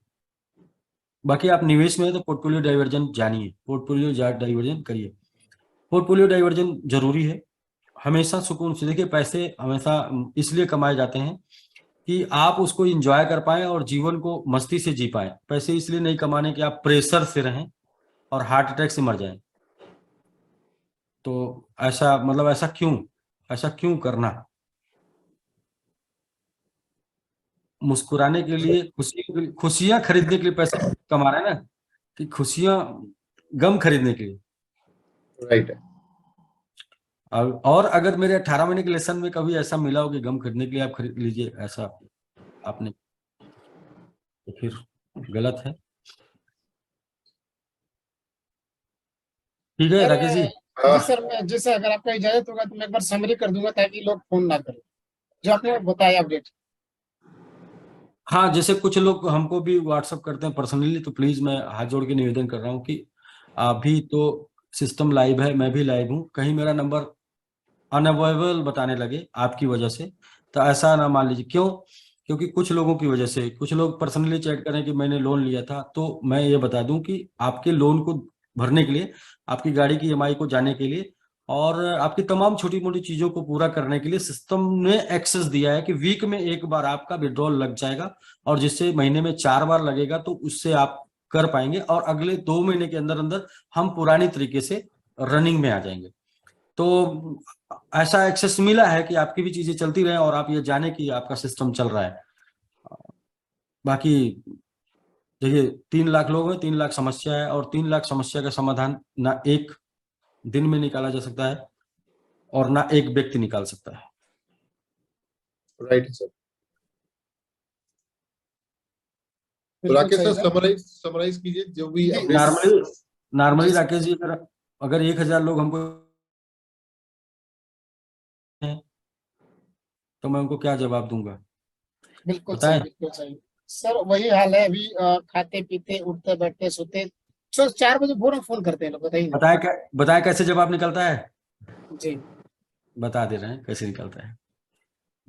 Speaker 2: बाकी आप निवेश में है तो पोर्टफोलियो डाइवर्जन जानिए, पोर्टफोलियो डाइवर्जन करिए। पोर्टफोलियो डाइवर्जन जरूरी है। हमेशा सुकून से देखिए, पैसे हमेशा इसलिए कमाए जाते हैं कि आप उसको एंजॉय कर पाएं और जीवन को मस्ती से जी पाएं। पैसे इसलिए नहीं कमाने कि आप प्रेशर से रहें और हार्ट अटैक से मर जाएं। तो ऐसा मतलब ऐसा क्यों करना। मुस्कुराने के लिए, खुशियां खरीदने के लिए पैसा कमा रहे हैं ना, कि खुशियां गम खरीदने के लिए।
Speaker 1: राइट है।
Speaker 2: और अगर मेरे 18 महीने के लेसन में कभी ऐसा मिला हो कि गम खरीदने के लिए आप खरीद लीजिए, ऐसा आपने, तो फिर गलत है। ठीक है
Speaker 3: सर
Speaker 2: राकेश जी।
Speaker 3: जी सर, मैं जी सर, अगर आपका इजाजत होगा तो मैं एक बार समरी कर दूंगा ताकि लोग फोन ना करें, जो आपने बताया अपडेट।
Speaker 2: हाँ, जैसे कुछ लोग हमको भी व्हाट्सअप करते हैं पर्सनली, तो प्लीज मैं हाथ जोड़ के निवेदन कर रहा हूँ कि अभी तो सिस्टम लाइव है, मैं भी लाइव हूँ, कहीं मेरा नंबर अनअवेलेबल बताने लगे आपकी वजह से तो ऐसा ना मान लीजिए। क्यों? क्योंकि कुछ लोगों की वजह से कुछ लोग पर्सनली चैट करें कि मैंने लोन लिया था, तो मैं ये बता दूं कि आपके लोन को भरने के लिए, आपकी गाड़ी की ईएमआई को जाने के लिए और आपकी तमाम छोटी मोटी चीजों को पूरा करने के लिए सिस्टम ने एक्सेस दिया है कि वीक में एक बार आपका विड्रॉल लग जाएगा, और जिससे महीने में 4 बार लगेगा, तो उससे आप कर पाएंगे और अगले 2 महीने के अंदर अंदर हम पुरानी तरीके से रनिंग में आ जाएंगे। तो ऐसा एक्सेस मिला है कि आपकी भी चीजें चलती रहे और आप ये जाने कि आपका सिस्टम चल रहा है। बाकी देखिए 3 लाख लोग हैं, 3 लाख समस्या है, और 3 लाख समस्या का समाधान ना एक दिन में निकाला जा सकता है और ना एक व्यक्ति निकाल सकता है।
Speaker 1: Right sir. तो
Speaker 3: बिल्कुल
Speaker 1: राकेश
Speaker 3: सही
Speaker 1: सर,
Speaker 3: सर।
Speaker 1: समराइज कीजिए जो भी
Speaker 3: जी,
Speaker 1: अपडेट।
Speaker 2: नॉर्मली
Speaker 3: जी सर।
Speaker 2: राकेश जी, अगर 1000 लोग हमको हैं तो मैं उनको क्या जवाब दूंगा,
Speaker 3: बिल्कुल सही,
Speaker 2: बताएं।
Speaker 3: बिल्कुल सही सर। वही हाल है अभी, खाते पीते उठते बैठते सोते 4 बजे भोर में फोन करते हैं लोग, बताइए ना।
Speaker 2: बताएं कैसे जवाब निकलता है।
Speaker 3: जी
Speaker 2: बता दे रहे हैं कैसे निकलता है।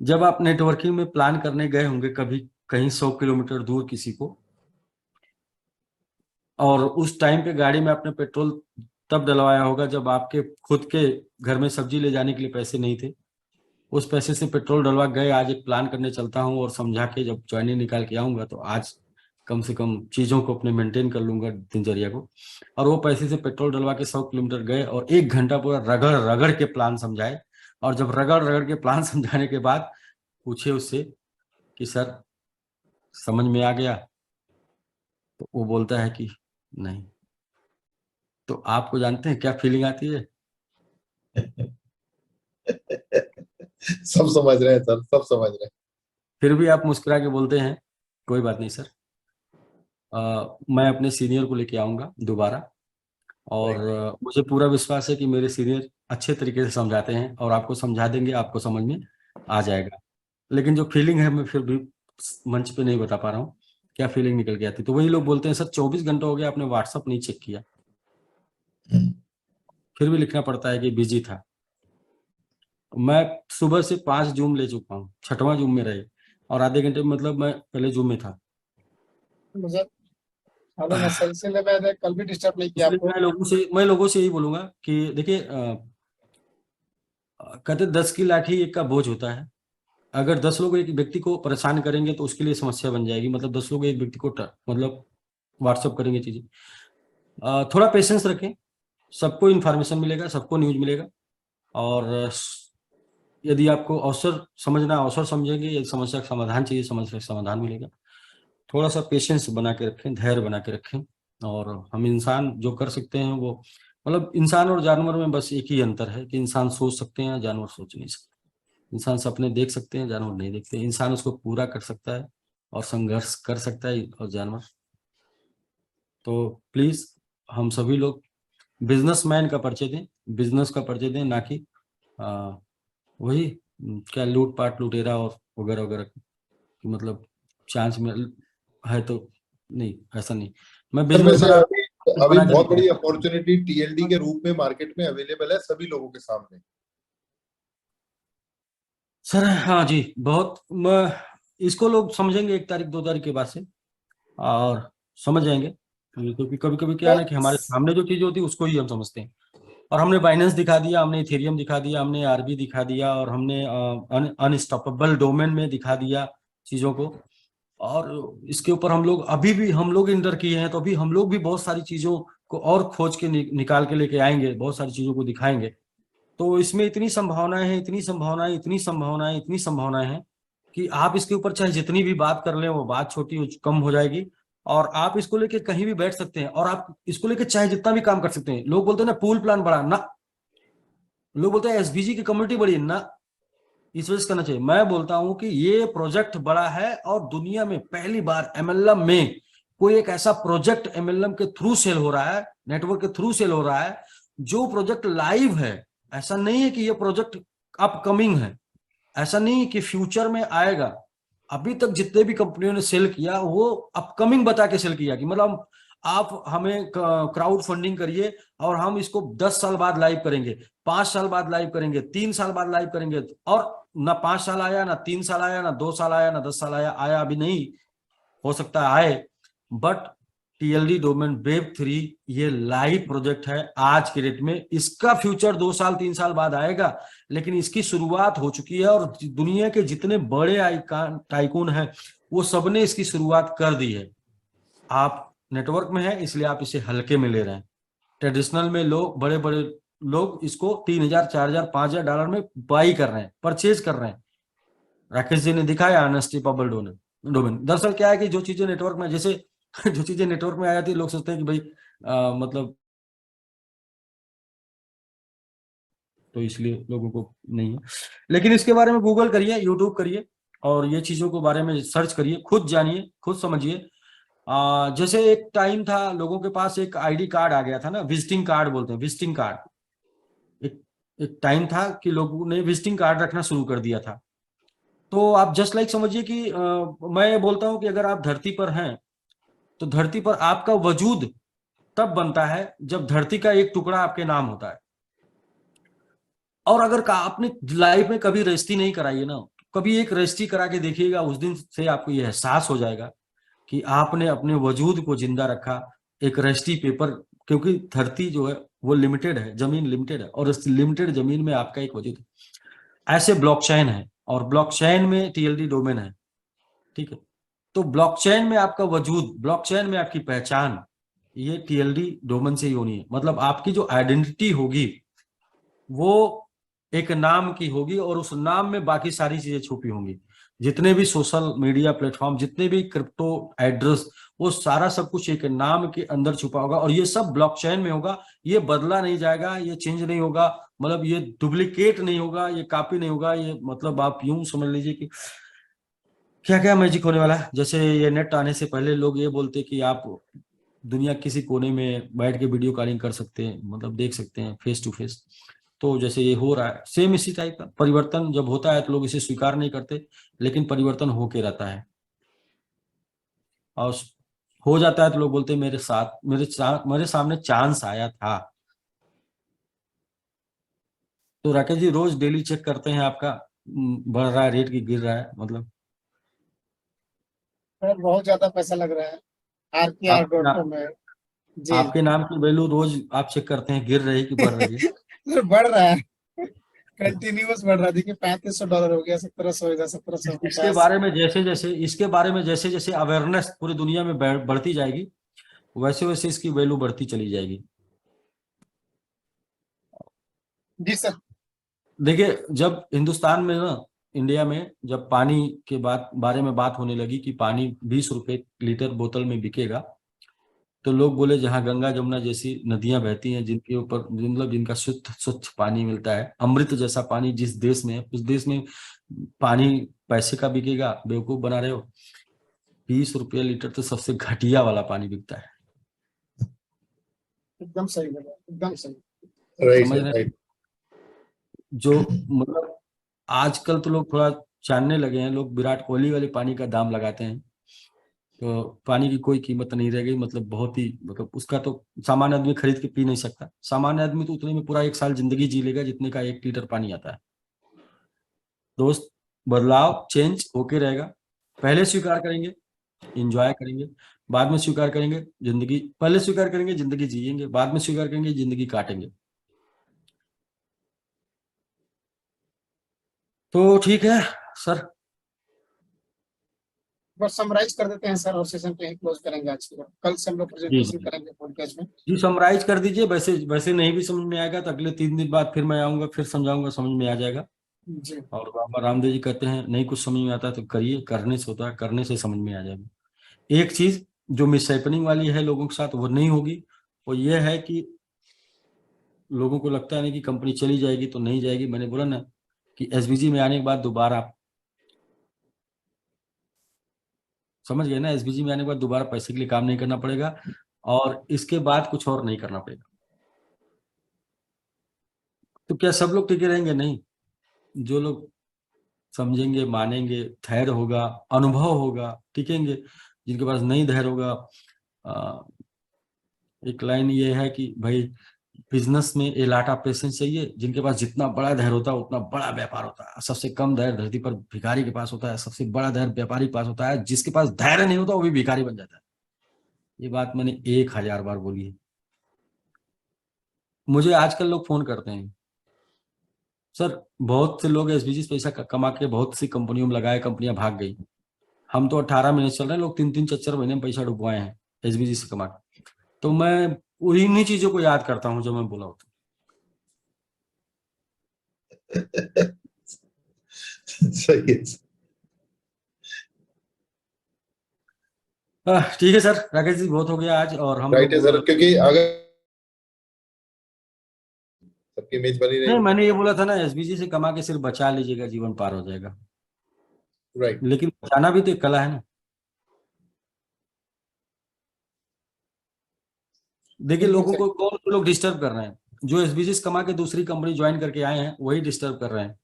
Speaker 2: जब आप नेटवर्किंग में प्लान करने गए होंगे कभी कहीं 100 किलोमीटर दूर किसी को, और उस टाइम पे गाड़ी में आपने पेट्रोल तब डलवाया होगा जब आपके खुद के घर में सब्जी ले जाने के लिए पैसे नहीं थे। उस पैसे से पेट्रोल डलवा गए, आज एक प्लान करने चलता हूँ और समझा के जब ज्वाइनिंग निकाल के आऊंगा तो आज कम से कम चीजों को अपने मेंटेन कर लूंगा, दिनचर्या को। और वो पैसे से पेट्रोल डलवा के 100 किलोमीटर गए और 1 घंटा पूरा रगड़ रगड़ के प्लान समझाए, और जब रगड़ रगड़ के प्लान समझाने के बाद पूछे उससे कि सर समझ में आ गया, तो वो बोलता है कि नहीं। तो आपको जानते हैं क्या फीलिंग आती है?
Speaker 1: सब समझ रहे हैं सर, सब समझ रहे हैं।
Speaker 2: फिर भी आप मुस्कुरा के बोलते हैं कोई बात नहीं सर, मैं अपने सीनियर को लेके आऊंगा दोबारा, और मुझे पूरा विश्वास है कि मेरे सीनियर अच्छे तरीके से समझाते हैं और आपको समझा देंगे, आपको समझ में आ जाएगा। लेकिन जो फीलिंग है मैं फिर भी मंच पे नहीं बता पा रहा हूँ क्या फीलिंग निकल के आती। तो वही लोग बोलते हैं सर 24 घंटे हो गया आपने व्हाट्सअप नहीं चेक किया, फिर भी लिखना पड़ता है कि बिजी था। मैं सुबह से 5 जूम ले चुका हूँ, 6वां जूम में रहे, और आधे घंटे मतलब मैं पहले जूम में था।
Speaker 3: मुझे मालूम है सर, इसीलिए मैंने कल भी डिस्टर्ब नहीं किया
Speaker 2: इसलिए
Speaker 3: आपको।
Speaker 2: मैं लोगों से यही बोलूंगा कि देखिए, कहते 10 की लाठी एक का बोझ होता है। अगर 10 लोग एक व्यक्ति को परेशान करेंगे तो उसके लिए समस्या बन जाएगी, मतलब 10 लोग एक व्यक्ति को मतलब व्हाट्सअप करेंगे चीजें। थोड़ा पेशेंस रखें, सबको इन्फॉर्मेशन मिलेगा, सबको न्यूज मिलेगा, और यदि आपको अवसर समझना अवसर समझेंगे, यदि समस्या का समाधान चाहिए समस्या का समाधान मिलेगा। थोड़ा सा पेशेंस बना के रखें, धैर्य बना के रखें, और हम इंसान जो कर सकते हैं वो, मतलब इंसान और जानवर में बस एक ही अंतर है कि इंसान सोच सकते हैं, जानवर सोच नहीं सकते। इंसान सपने देख सकते हैं, जानवर नहीं देखते। इंसान उसको पूरा कर सकता है और संघर्ष कर सकता है, और जानवर। तो प्लीज हम सभी लोग बिजनेसमैन का परिचय दें, बिजनेस का परिचय दें, ना कि वही क्या लूटपाट लुटेरा और वगैरह वगैरह कि मतलब चांस में है तो नहीं, ऐसा नहीं। मैं
Speaker 1: सर
Speaker 2: बिजनेस
Speaker 1: वैसे अभी अभी
Speaker 2: बना के
Speaker 1: बहुत बड़ी
Speaker 2: दिखाऊंगा।
Speaker 1: अपॉर्चुनिटी टीएलडी के रूप में मार्केट में अवेलेबल है सभी लोगों के सामने।
Speaker 2: सर हाँ जी, बहुत इसको लोग समझेंगे 1 तारीख 2 तारीख के बाद से, और समझ जाएंगे, क्योंकि कभी कभी क्या है ना कि हमारे सामने जो चीज होती है उसको ही हम समझते हैं। और हमने बाइनेंस दिखा दिया, हमने इथेरियम दिखा दिया, हमने आरबी दिखा दिया, और हमने अनस्टॉपेबल डोमेन में दिखा दिया चीजों को। और इसके ऊपर हम लोग इंटर किए हैं, तो अभी हम लोग भी बहुत सारी चीजों को और खोज के निकाल के लेके आएंगे, बहुत सारी चीजों को दिखाएंगे। तो इसमें इतनी संभावनाएं हैं, इतनी संभावनाएं, इतनी संभावनाएं, इतनी संभावनाएं हैं कि आप इसके ऊपर चाहे जितनी भी बात कर लें वो बात छोटी कम हो जाएगी। और आप इसको लेके कहीं भी बैठ सकते हैं, और आप इसको लेके चाहे जितना भी काम कर सकते हैं। लोग बोलते हैं ना पूल प्लान बड़ा ना, लोग बोलते हैं एसबीजी की कम्युनिटी बड़ी ना, इस वजह से करना चाहिए। मैं बोलता हूं कि ये प्रोजेक्ट बड़ा है, और दुनिया में पहली बार एमएलएम में कोई एक ऐसा प्रोजेक्ट एमएलएम के थ्रू सेल हो रहा है, नेटवर्क के थ्रू सेल हो रहा है, जो प्रोजेक्ट लाइव है। ऐसा नहीं है कि ये प्रोजेक्ट अपकमिंग है, ऐसा नहीं कि फ्यूचर में आएगा। अभी तक जितने भी कंपनियों ने सेल किया वो अपकमिंग बता के सेल किया कि मतलब आप हमें क्राउड फंडिंग करिए और हम इसको 10 साल बाद लाइव करेंगे, 5 साल बाद लाइव करेंगे, 3 साल बाद लाइव करेंगे। और ना 5 साल आया, ना 3 साल आया, ना 2 साल आया, ना 10 साल आया अभी नहीं, हो सकता है आए। बट टीएलडी डोमेन वेब 3 ये लाइव प्रोजेक्ट है आज के डेट में। इसका फ्यूचर 2 साल 3 साल बाद आएगा, लेकिन इसकी शुरुआत हो चुकी है, और दुनिया के जितने बड़े टाइकून हैं वो सबने इसकी शुरुआत कर दी है। आप नेटवर्क में है इसलिए आप इसे हल्के में ले रहे हैं। ट्रेडिशनल में लोग, बड़े बड़े लोग इसको 3000 4000 5000 डॉलर में बाई कर रहे हैं, परचेज कर रहे हैं। राकेश जी ने दिखाया अनस्टिपेबल डोमेन, डोमेन। दरअसल क्या है कि जो चीजें नेटवर्क में, जैसे जो चीजें नेटवर्क में आ जाती है, लोग सोचते हैं कि भाई मतलब, तो इसलिए लोगों को नहीं है। लेकिन इसके बारे में गूगल करिए, यूट्यूब करिए, और ये चीजों के बारे में सर्च करिए, खुद जानिए, खुद समझिए। जैसे एक टाइम था, लोगों के पास एक आईडी कार्ड आ गया था ना, विजिटिंग कार्ड बोलते हैं, विजिटिंग कार्ड। एक एक टाइम था कि लोगों ने विजिटिंग कार्ड रखना शुरू कर दिया था। तो आप जस्ट लाइक समझिए कि मैं बोलता हूं कि अगर आप धरती पर हैं, तो धरती पर आपका वजूद तब बनता है जब धरती का एक टुकड़ा आपके नाम होता है। और अगर आपने लाइफ में कभी रजिस्ट्री नहीं कराई है ना, कभी एक रजिस्ट्री करा के देखिएगा, उस दिन से आपको यह एहसास हो जाएगा कि आपने अपने वजूद को जिंदा रखा एक रजिस्ट्री पेपर। क्योंकि धरती जो है वो लिमिटेड है, जमीन लिमिटेड है, और इस लिमिटेड जमीन में आपका एक वजूद है। ऐसे ब्लॉकचेन है, और ब्लॉकचेन में टीएलडी डोमेन है, ठीक है। तो ब्लॉकचेन में आपका वजूद, ब्लॉकचेन में आपकी पहचान, ये टीएलडी डोमेन से ही होनी है। मतलब आपकी जो आइडेंटिटी होगी वो एक नाम की होगी, और उस नाम में बाकी सारी चीजें छुपी होंगी। जितने भी सोशल मीडिया प्लेटफॉर्म, जितने भी क्रिप्टो एड्रेस, वो सारा सब कुछ एक नाम के अंदर छुपा होगा, और ये सब ब्लॉकचेन में होगा। ये बदला नहीं जाएगा, ये चेंज नहीं होगा, मतलब ये डुप्लीकेट नहीं होगा, ये कॉपी नहीं होगा। ये मतलब आप यूं समझ लीजिए कि क्या क्या मैजिक होने वाला है। जैसे ये नेट आने से पहले लोग ये बोलते कि आप दुनिया किसी कोने में बैठ के वीडियो कॉलिंग कर सकते हैं, मतलब देख सकते हैं फेस टू फेस। तो जैसे ये हो रहा है, सेम इसी टाइप का परिवर्तन जब होता है तो लोग इसे स्वीकार नहीं करते, लेकिन परिवर्तन होके रहता है। और हो जाता है तो लोग बोलते हैं मेरे साथ, मेरे सामने चांस आया था। तो राकेश जी रोज डेली चेक करते हैं आपका, बढ़ रहा है रेट की गिर रहा है, मतलब
Speaker 3: सर बहुत ज्यादा पैसा लग रहा है RKR
Speaker 2: आपके
Speaker 3: डॉट
Speaker 2: ना,
Speaker 3: कॉम में। जी।
Speaker 2: आपके नाम की वैल्यू रोज आप चेक करते हैं, गिर रही कि बढ़ रही है?
Speaker 3: सर बढ़ रहा है, कंटिन्यूअस बढ़ रहा है। देखिए $3500 हो गया, 1700 हो गया, 1750।
Speaker 2: इसके बारे में जैसे जैसे अवेयरनेस पूरी दुनिया में बढ़ती जाएगी, वैसे वैसे इसकी वैल्यू बढ़ती चली जाएगी।
Speaker 3: जी सर।
Speaker 2: देखिए जब हिंदुस्तान में ना, इंडिया में जब पानी के बारे में बात होने लगी कि पानी 20 रुपए लीटर बोतल में बिकेगा, तो लोग बोले जहाँ गंगा जमुना जैसी नदियां बहती हैं, जिनके ऊपर मतलब जिनका शुद्ध स्वच्छ पानी मिलता है, अमृत जैसा पानी जिस देश में है, उस देश में पानी पैसे का बिकेगा? बेवकूफ बना रहे हो। 20 रुपये लीटर तो सबसे घटिया वाला पानी बिकता है।
Speaker 3: एकदम सही बोला, एकदम सही।
Speaker 1: राइट
Speaker 2: समझ
Speaker 1: सर,
Speaker 2: रहे हैं?
Speaker 1: राइट।
Speaker 2: जो मतलब आजकल तो लोग थोड़ा जानने लगे हैं, लोग विराट कोहली वाले पानी का दाम लगाते हैं, तो पानी की कोई कीमत नहीं रह गई। मतलब बहुत ही, मतलब उसका तो सामान्य आदमी खरीद के पी नहीं सकता। सामान्य आदमी तो उतने में पूरा एक साल जिंदगी जी लेगा जितने का 1 लीटर पानी आता है। दोस्त, बदलाव चेंज होके रहेगा। पहले स्वीकार करेंगे, इंजॉय करेंगे, बाद में स्वीकार करेंगे जिंदगी, पहले स्वीकार करेंगे जिंदगी जिएंगे, बाद में स्वीकार करेंगे जिंदगी काटेंगे। तो ठीक है सर।
Speaker 3: बस समराइज कर देते हैं सर, और सेशन पे ही क्लोज करेंगे आज के। कल से हम लोग
Speaker 2: जी
Speaker 3: प्रेजेंटेशन
Speaker 2: जी
Speaker 3: करेंगे पॉडकास्ट में।
Speaker 2: जी, समराइज कर दीजिए। वैसे वैसे नहीं भी समझ में आएगा तो अगले 3 दिन बाद फिर मैं आऊंगा, फिर समझाऊंगा, समझ में आ जाएगा।
Speaker 3: जी।
Speaker 2: और बाबा रामदेव जी कहते हैं नहीं कुछ समझ में आता तो करिए, करने से होता है, करने से समझ में आ जाएगा। एक चीज जो मिसहैपनिंग वाली है लोगों के साथ, वो नहीं होगी। वो ये है कि लोगों को लगता है ना कि कंपनी चली जाएगी तो नहीं जाएगी। मैंने बोला ना कि एसबीजी में आने के बाद दोबारा, समझ गए ना, एसबीजी में आने के बाद दोबारा पैसे के लिए काम नहीं करना पड़ेगा, और इसके बाद कुछ और नहीं करना पड़ेगा। तो क्या सब लोग टिके रहेंगे? नहीं। जो लोग समझेंगे, मानेंगे, धैर्य होगा, अनुभव होगा, टिकेंगे। जिनके पास नहीं धैर्य होगा, आ, एक लाइन ये है कि भाई बिजनेस में ए लॉट ऑफ पेशेंस चाहिए। जिनके पास जितना बड़ा धैर्य होता है उतना बड़ा व्यापार होता है। सबसे कम धैर्य धरती पर भिखारी के पास होता है, सबसे बड़ा धैर्य व्यापारी के पास होता है। जिसके पास धैर्य नहीं होता वो भी भिखारी बन जाता है। ये बात मैंने 1000 बार बोली है। मुझे आजकल लोग फोन करते हैं, सर बहुत से लोग एसबीजी से पैसा कमा के बहुत सी कंपनियों में लगाए, कंपनियां भाग गई। हम तो 18 महीने चल रहे हैं, लोग 3-3 4-4 महीने में पैसा डुबवाए हैं एसबीजी से कमा के। तो मैं उन्हीं चीजों को याद करता हूँ जो मैं बोला होता।
Speaker 1: सही है।
Speaker 2: ठीक है सर, राकेश जी बहुत हो गया आज, और हम
Speaker 1: राइट है सर,
Speaker 2: लोग
Speaker 1: क्योंकि अगर सबकी इमेज बनी
Speaker 2: नहीं,
Speaker 1: रहेगी।
Speaker 2: मैंने ये बोला था ना, एसबीजी से कमा के सिर्फ बचा लीजिएगा, जीवन पार हो जाएगा।
Speaker 1: राइट।
Speaker 2: लेकिन बचाना भी तो एक कला है ना। देखिए
Speaker 3: बिल्कुल
Speaker 2: लोगों
Speaker 3: सही।
Speaker 2: को कौन से लोग डिस्टर्ब कर रहे हैं, जो एसबीजी से कमा के दूसरी कंपनी ज्वाइन करके आए हैं वही डिस्टर्ब कर रहे हैं।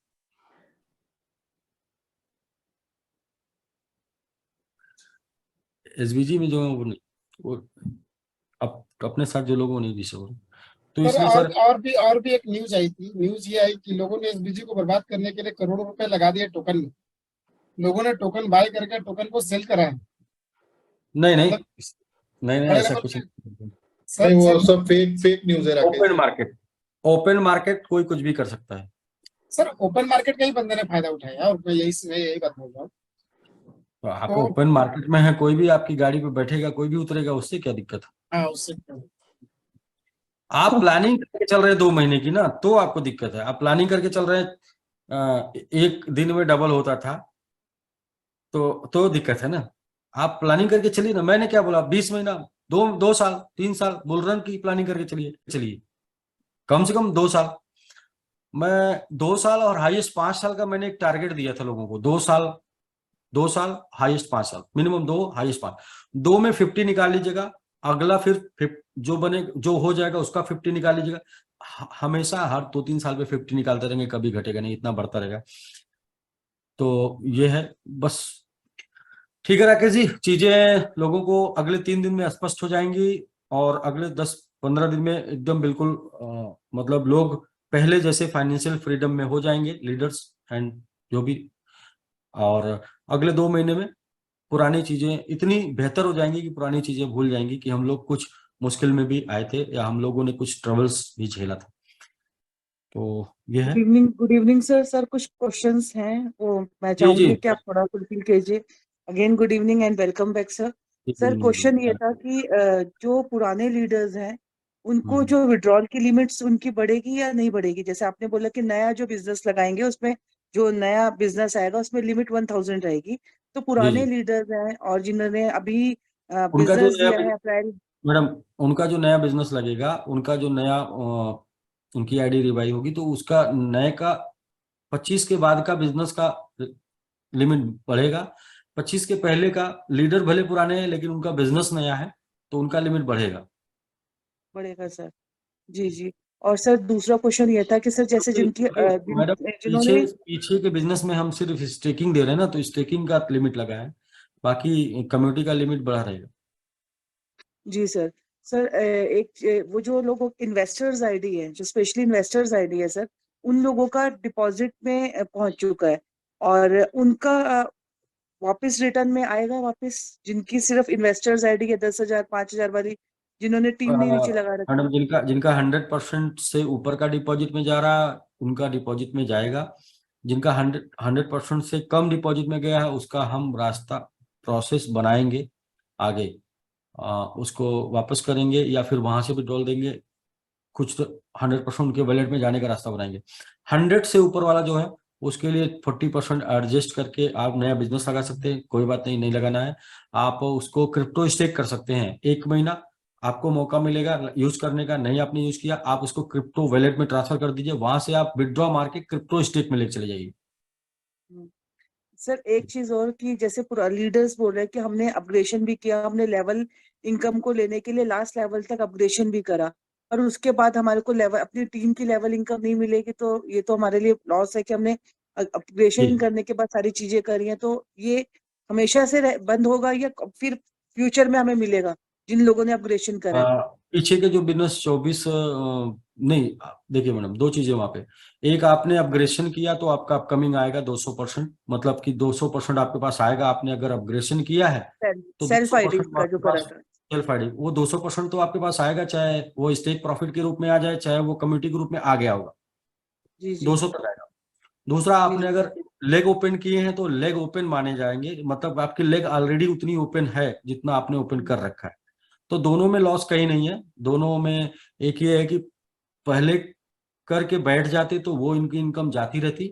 Speaker 2: एसबीजी में जो है वो अपने साथ जो लोग वो नहीं डिस्टर्ब, तो
Speaker 3: सर
Speaker 2: इसलिए सर
Speaker 3: और भी एक न्यूज आई थी। न्यूज ये आई कि लोगों ने एसबीजी को बर्बाद करने के लिए करोड़ों रुपए लगा दिए टोकन में। लोगों ने टोकन बाय करके टोकन को सेल करा है।
Speaker 2: नहीं नहीं
Speaker 3: मतलब
Speaker 2: नहीं नहीं,
Speaker 3: बड़े
Speaker 2: ऐसा
Speaker 3: लेवल
Speaker 2: कुछ
Speaker 3: पे।
Speaker 2: नहीं।
Speaker 1: नहीं,
Speaker 3: सर
Speaker 1: वो
Speaker 3: सर
Speaker 1: सब फेक फेक न्यूज है राकेश
Speaker 2: ओपन
Speaker 1: जी।
Speaker 2: मार्केट, ओपन मार्केट कोई कुछ भी कर सकता है।
Speaker 3: सर ओपन मार्केट का ही बंदे ने फायदा उठाया, और मैं यही बात बोल रहा हूँ।
Speaker 2: तो आप
Speaker 3: तो
Speaker 2: ओपन मार्केट में है, कोई भी आपकी गाड़ी पे बैठेगा, कोई भी उतरेगा, उससे क्या दिक्कत है।
Speaker 3: हाँ उससे
Speaker 2: आप प्लानिंग करके चल रहे हैं 2 महीने की ना, तो आपको दिक्कत है। आप प्लानिंग करके चल रहे हैं एक दिन में डबल होता था, तो दिक्कत है ना। आप प्लानिंग करके चलिए ना, मैंने क्या बोला, 20 महीना, 2 साल 3 साल बुल की प्लानिंग करके चलिए चलिए, कम से कम 2 साल। मैं 2 साल और हाईएस्ट 5 साल का मैंने एक टारगेट दिया था लोगों को। 2 साल, 2 साल हाईएस्ट 5 साल, मिनिमम 2, हाईएस्ट 5। 2 में 50 निकाल लीजिएगा, अगला फिर जो बने जो हो जाएगा उसका 50 निकाल लीजिएगा। हमेशा हर 2-3 साल पे 50 निकालते रहेंगे, कभी घटेगा नहीं, इतना बढ़ता रहेगा। तो ये है बस। ठीक है राकेश जी, चीजें लोगों को अगले 3 दिन में स्पष्ट हो जाएंगी, और अगले 10-15 दिन में एकदम बिल्कुल मतलब लोग पहले जैसे फाइनेंशियल फ्रीडम में हो जाएंगे, लीडर्स एंड जो भी। और अगले 2 महीने में पुरानी चीजें इतनी बेहतर हो जाएंगी कि पुरानी चीजें भूल जाएंगी कि हम लोग कुछ मुश्किल में भी आए थे, या हम लोगों ने कुछ ट्रबल्स भी झेला था। तो ये है।
Speaker 4: Good evening sir. सर कुछ क्वेश्चंस हैं, वो मैं
Speaker 2: जी जी
Speaker 4: चाहूंगी कि आप थोड़ा फुलफिल कीजिए। Again good evening and welcome back sir. Sir question ये था कि जो पुराने लीडर्स हैं उनको जो विड्रॉल की लिमिट्स उनकी बढ़ेगी या नहीं बढ़ेगी? जैसे आपने बोला कि नया जो बिजनेस लगाएंगे उसमें, जो नया बिजनेस आएगा उसमें लिमिट 1000 रहेगी। तो
Speaker 2: जी
Speaker 4: पुराने
Speaker 2: जी,
Speaker 4: लीडर्स हैं और जिन्होंने अभी
Speaker 2: उनका जो
Speaker 4: बिजनेस
Speaker 2: नया
Speaker 4: दिया है अप्रैल।
Speaker 2: मैडम, उनका जो नया बिजनेस लगेगा, उनका जो नया उनकी आईडी रिवाइव होगी, तो उसका नए का 25 के बाद का बिजनेस का लिमिट बढ़ेगा। 25 के पहले का लीडर भले पुराने हैं लेकिन उनका बिजनेस नया है, तो उनका लिमिट बढ़ेगा।
Speaker 4: बढ़ेगा सर। जी जी। और सर दूसरा क्वेश्चन ये था कि सर जैसे
Speaker 2: देखिए मैडम, पीछे
Speaker 4: जिन्होंने।
Speaker 2: पीछे के बिजनेस में हम सिर्फ स्टेकिंग दे रहे हैं ना, तो स्टेकिंग का लिमिट लगा है, बाकी कम्युनिटी का लिमिट बढ़ा रहेगा।
Speaker 4: जी सर। सर वो जो लोग इन्वेस्टर्स आईडी है, जो स्पेशली इन्वेस्टर्स आईडी है सर, उन लोगों का डिपॉजिट में पहुंच चुका है, और उनका वापस रिटर्न में आएगा वापस, जिनकी सिर्फ इन्वेस्टर्स आईडी है 10,000 5,000 वाली, जिन्होंने टीम नहीं नीचे लगा रखी।
Speaker 2: मैडम, जिनका जिनका 100% से ऊपर का डिपॉजिट में जा रहा है, उनका डिपॉजिट में जाएगा। जिनका 100% से कम डिपॉजिट में गया है, उसका हम रास्ता प्रोसेस बनाएंगे आगे। उसको वापस करेंगे या फिर वहां से भी डॉल देंगे। कुछ तो 100% उनके वॉलेट में जाने का रास्ता बनाएंगे। 100 से ऊपर वाला जो है उसके लिए 40% एडजस्ट करके आप नया बिजनेस लगा सकते हैं, कोई बात नहीं, नहीं लगाना है। आप उसको क्रिप्टो स्टेक कर सकते हैं, 1 महीना आपको मौका मिलेगा यूज करने का। नहीं आपने यूज किया, आप उसको क्रिप्टो वॉलेट में ट्रांसफर कर दीजिए, वहां से आप विड्रॉ मार के क्रिप्टो स्टेक में लेके चले जाइए।
Speaker 4: सर एक चीज और कि जैसे पूरा लीडर्स बोल रहे हैं कि हमने अपग्रेडेशन भी किया, हमने लेवल इनकम को लेने के लिए लास्ट लेवल तक अपग्रेडेशन भी करा, और उसके बाद हमारे को लेवल अपनी टीम की लेवल इनकम नहीं मिलेगी, तो ये तो हमारे लिए लॉस है कि हमने अपग्रेडेशन
Speaker 2: जी,
Speaker 4: करने के बाद सारी चीजें करी हैं। तो ये हमेशा से बंद होगा या फिर फ्यूचर में हमें मिलेगा जिन लोगों ने अपग्रेडेशन करा है?
Speaker 2: पीछे के जो बिजनेस 24 नहीं, देखिए मैडम, 2 चीजें वहां पे। एक, आपने अपग्रेडेशन किया तो आपका अपकमिंग आएगा 200%, मतलब कि 200% आपके पास आएगा। आपने अगर अपग्रेडेशन किया है तो
Speaker 4: सेल्फ आईडी
Speaker 2: 200% तो
Speaker 4: का जो
Speaker 2: आपके
Speaker 4: करा
Speaker 2: पास
Speaker 4: था।
Speaker 2: सेल्फ आईडी, वो 200% तो आपके पास आएगा, चाहे वो स्टेक प्रॉफिट के रूप में आ जाए, चाहे वो कम्युनिटी के रूप में आ गया होगा,
Speaker 4: जी जी
Speaker 2: 200 तक आएगा। दूसरा,
Speaker 4: जी
Speaker 2: आपने
Speaker 4: जी।
Speaker 2: अगर लेग ओपन किए हैं तो लेग ओपन माने जाएंगे, मतलब आपकी लेग ऑलरेडी उतनी ओपन है जितना आपने ओपन कर रखा है। तो दोनों में लॉस कहीं नहीं है, दोनों में एक ये है कि पहले करके बैठ जाते तो वो इनकी इनकम जाती रहती,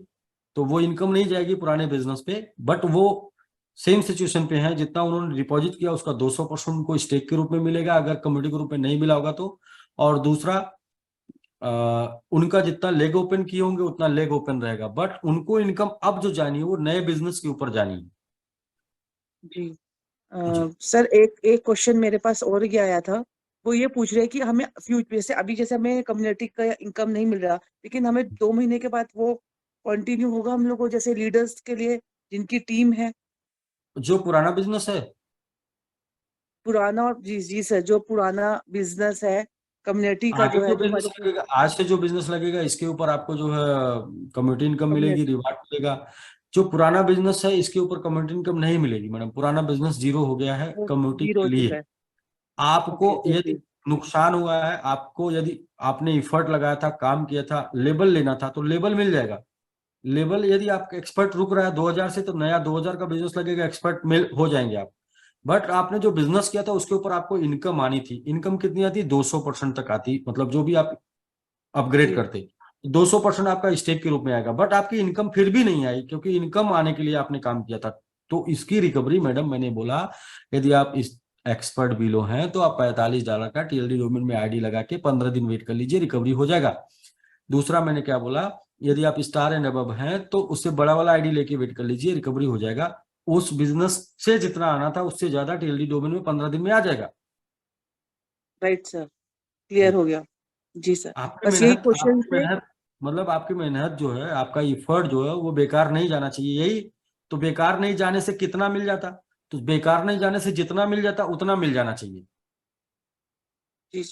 Speaker 2: तो वो इनकम नहीं जाएगी पुराने बिजनेस पे, बट वो सेम सिचुएशन पे हैं, जितना उन्होंने डिपॉजिट किया उसका 200% उनको स्टेक के रूप में मिलेगा अगर कम्युनिटी के रूप में नहीं मिला होगा तो। और दूसरा उनका जितना लेग ओपन किए होंगे उतना लेग ओपन रहेगा, बट उनको इनकम अब जो जानी है वो नए बिजनेस के ऊपर जानी है।
Speaker 4: जी
Speaker 2: जी
Speaker 4: सर, एक क्वेश्चन मेरे पास और ये आया था, वो ये पूछ रहे हैं कि हमें फ्यूचर से अभी जैसे हमें कम्युनिटी का इनकम नहीं मिल रहा, लेकिन हमें 2 महीने के बाद वो कंटिन्यू होगा हम लोगों जैसे लीडर्स के लिए जिनकी टीम है
Speaker 2: जो पुराना बिजनेस है,
Speaker 4: पुराना, और जी जी सर, जो पुराना बिजनेस है कम्युनिटी का
Speaker 2: आगे
Speaker 4: जो है
Speaker 2: जो
Speaker 4: जो
Speaker 2: बिजनेस
Speaker 4: हमारे
Speaker 2: लगेगा, आज से जो बिजनेस लगेगा इसके ऊपर आपको जो है कम्युनिटी इनकम मिलेगी,
Speaker 4: कम्युनिटी
Speaker 2: रिवार्ड मिलेगा। जो पुराना बिजनेस है इसके ऊपर कम्युनिटी इनकम नहीं मिलेगी मैडम, पुराना बिजनेस जीरो हो गया है
Speaker 4: वो
Speaker 2: कम्युनिटी
Speaker 4: जीरो
Speaker 2: के
Speaker 4: हो चुका
Speaker 2: लिए।
Speaker 4: है।
Speaker 2: आपको
Speaker 4: ओके
Speaker 2: यदि
Speaker 4: ओके।
Speaker 2: नुकसान हुआ है, आपको यदि आपने इफर्ट लगाया था, काम किया था, लेबल लेना था तो लेबल मिल जाएगा। लेबल यदि आपका एक्सपर्ट रुक रहा है 2000 से तो नया 2000 का बिजनेस लगेगा, एक्सपर्ट मिल हो जाएंगे आप। बट आपने जो बिजनेस किया था उसके ऊपर आपको इनकम आनी थी। इनकम कितनी आती? 200% तक आती, मतलब जो भी आप अपग्रेड
Speaker 4: जी
Speaker 2: करते 200% आपका स्टेक के रूप में आएगा। बट आपकी इनकम फिर भी नहीं आई क्योंकि इनकम आने के लिए आपने काम किया था। तो इसकी रिकवरी मैडम मैंने बोला, यदि आप इस एक्सपर्ट बिलो हैं तो आप $45 का टीएलडी डोमेन में आईडी लगा के 15 दिन वेट कर लीजिए, रिकवरी हो जाएगा। दूसरा मैंने क्या बोला, यदि आप स्टार एंड अबव हैं तो उससे बड़ा वाला आईडी लेके वेट कर लीजिए, रिकवरी हो जाएगा। उस बिजनेस से जितना आना था उससे ज्यादा टीएलडी डोमेन में 15 दिन में आ जाएगा।
Speaker 4: राइट सर, क्लियर हो गया। जी सर,
Speaker 2: आपकी
Speaker 4: बस यही
Speaker 2: मेहनत
Speaker 4: क्वेश्चन
Speaker 2: आपकी
Speaker 4: थे।
Speaker 2: मेहनत मतलब आपकी मेहनत जो है, आपका एफर्ट जो है वो बेकार नहीं जाना चाहिए, यही तो। बेकार नहीं जाने से कितना मिल जाता? तो बेकार नहीं जाने से जितना मिल जाता उतना मिल जाना चाहिए।
Speaker 4: जी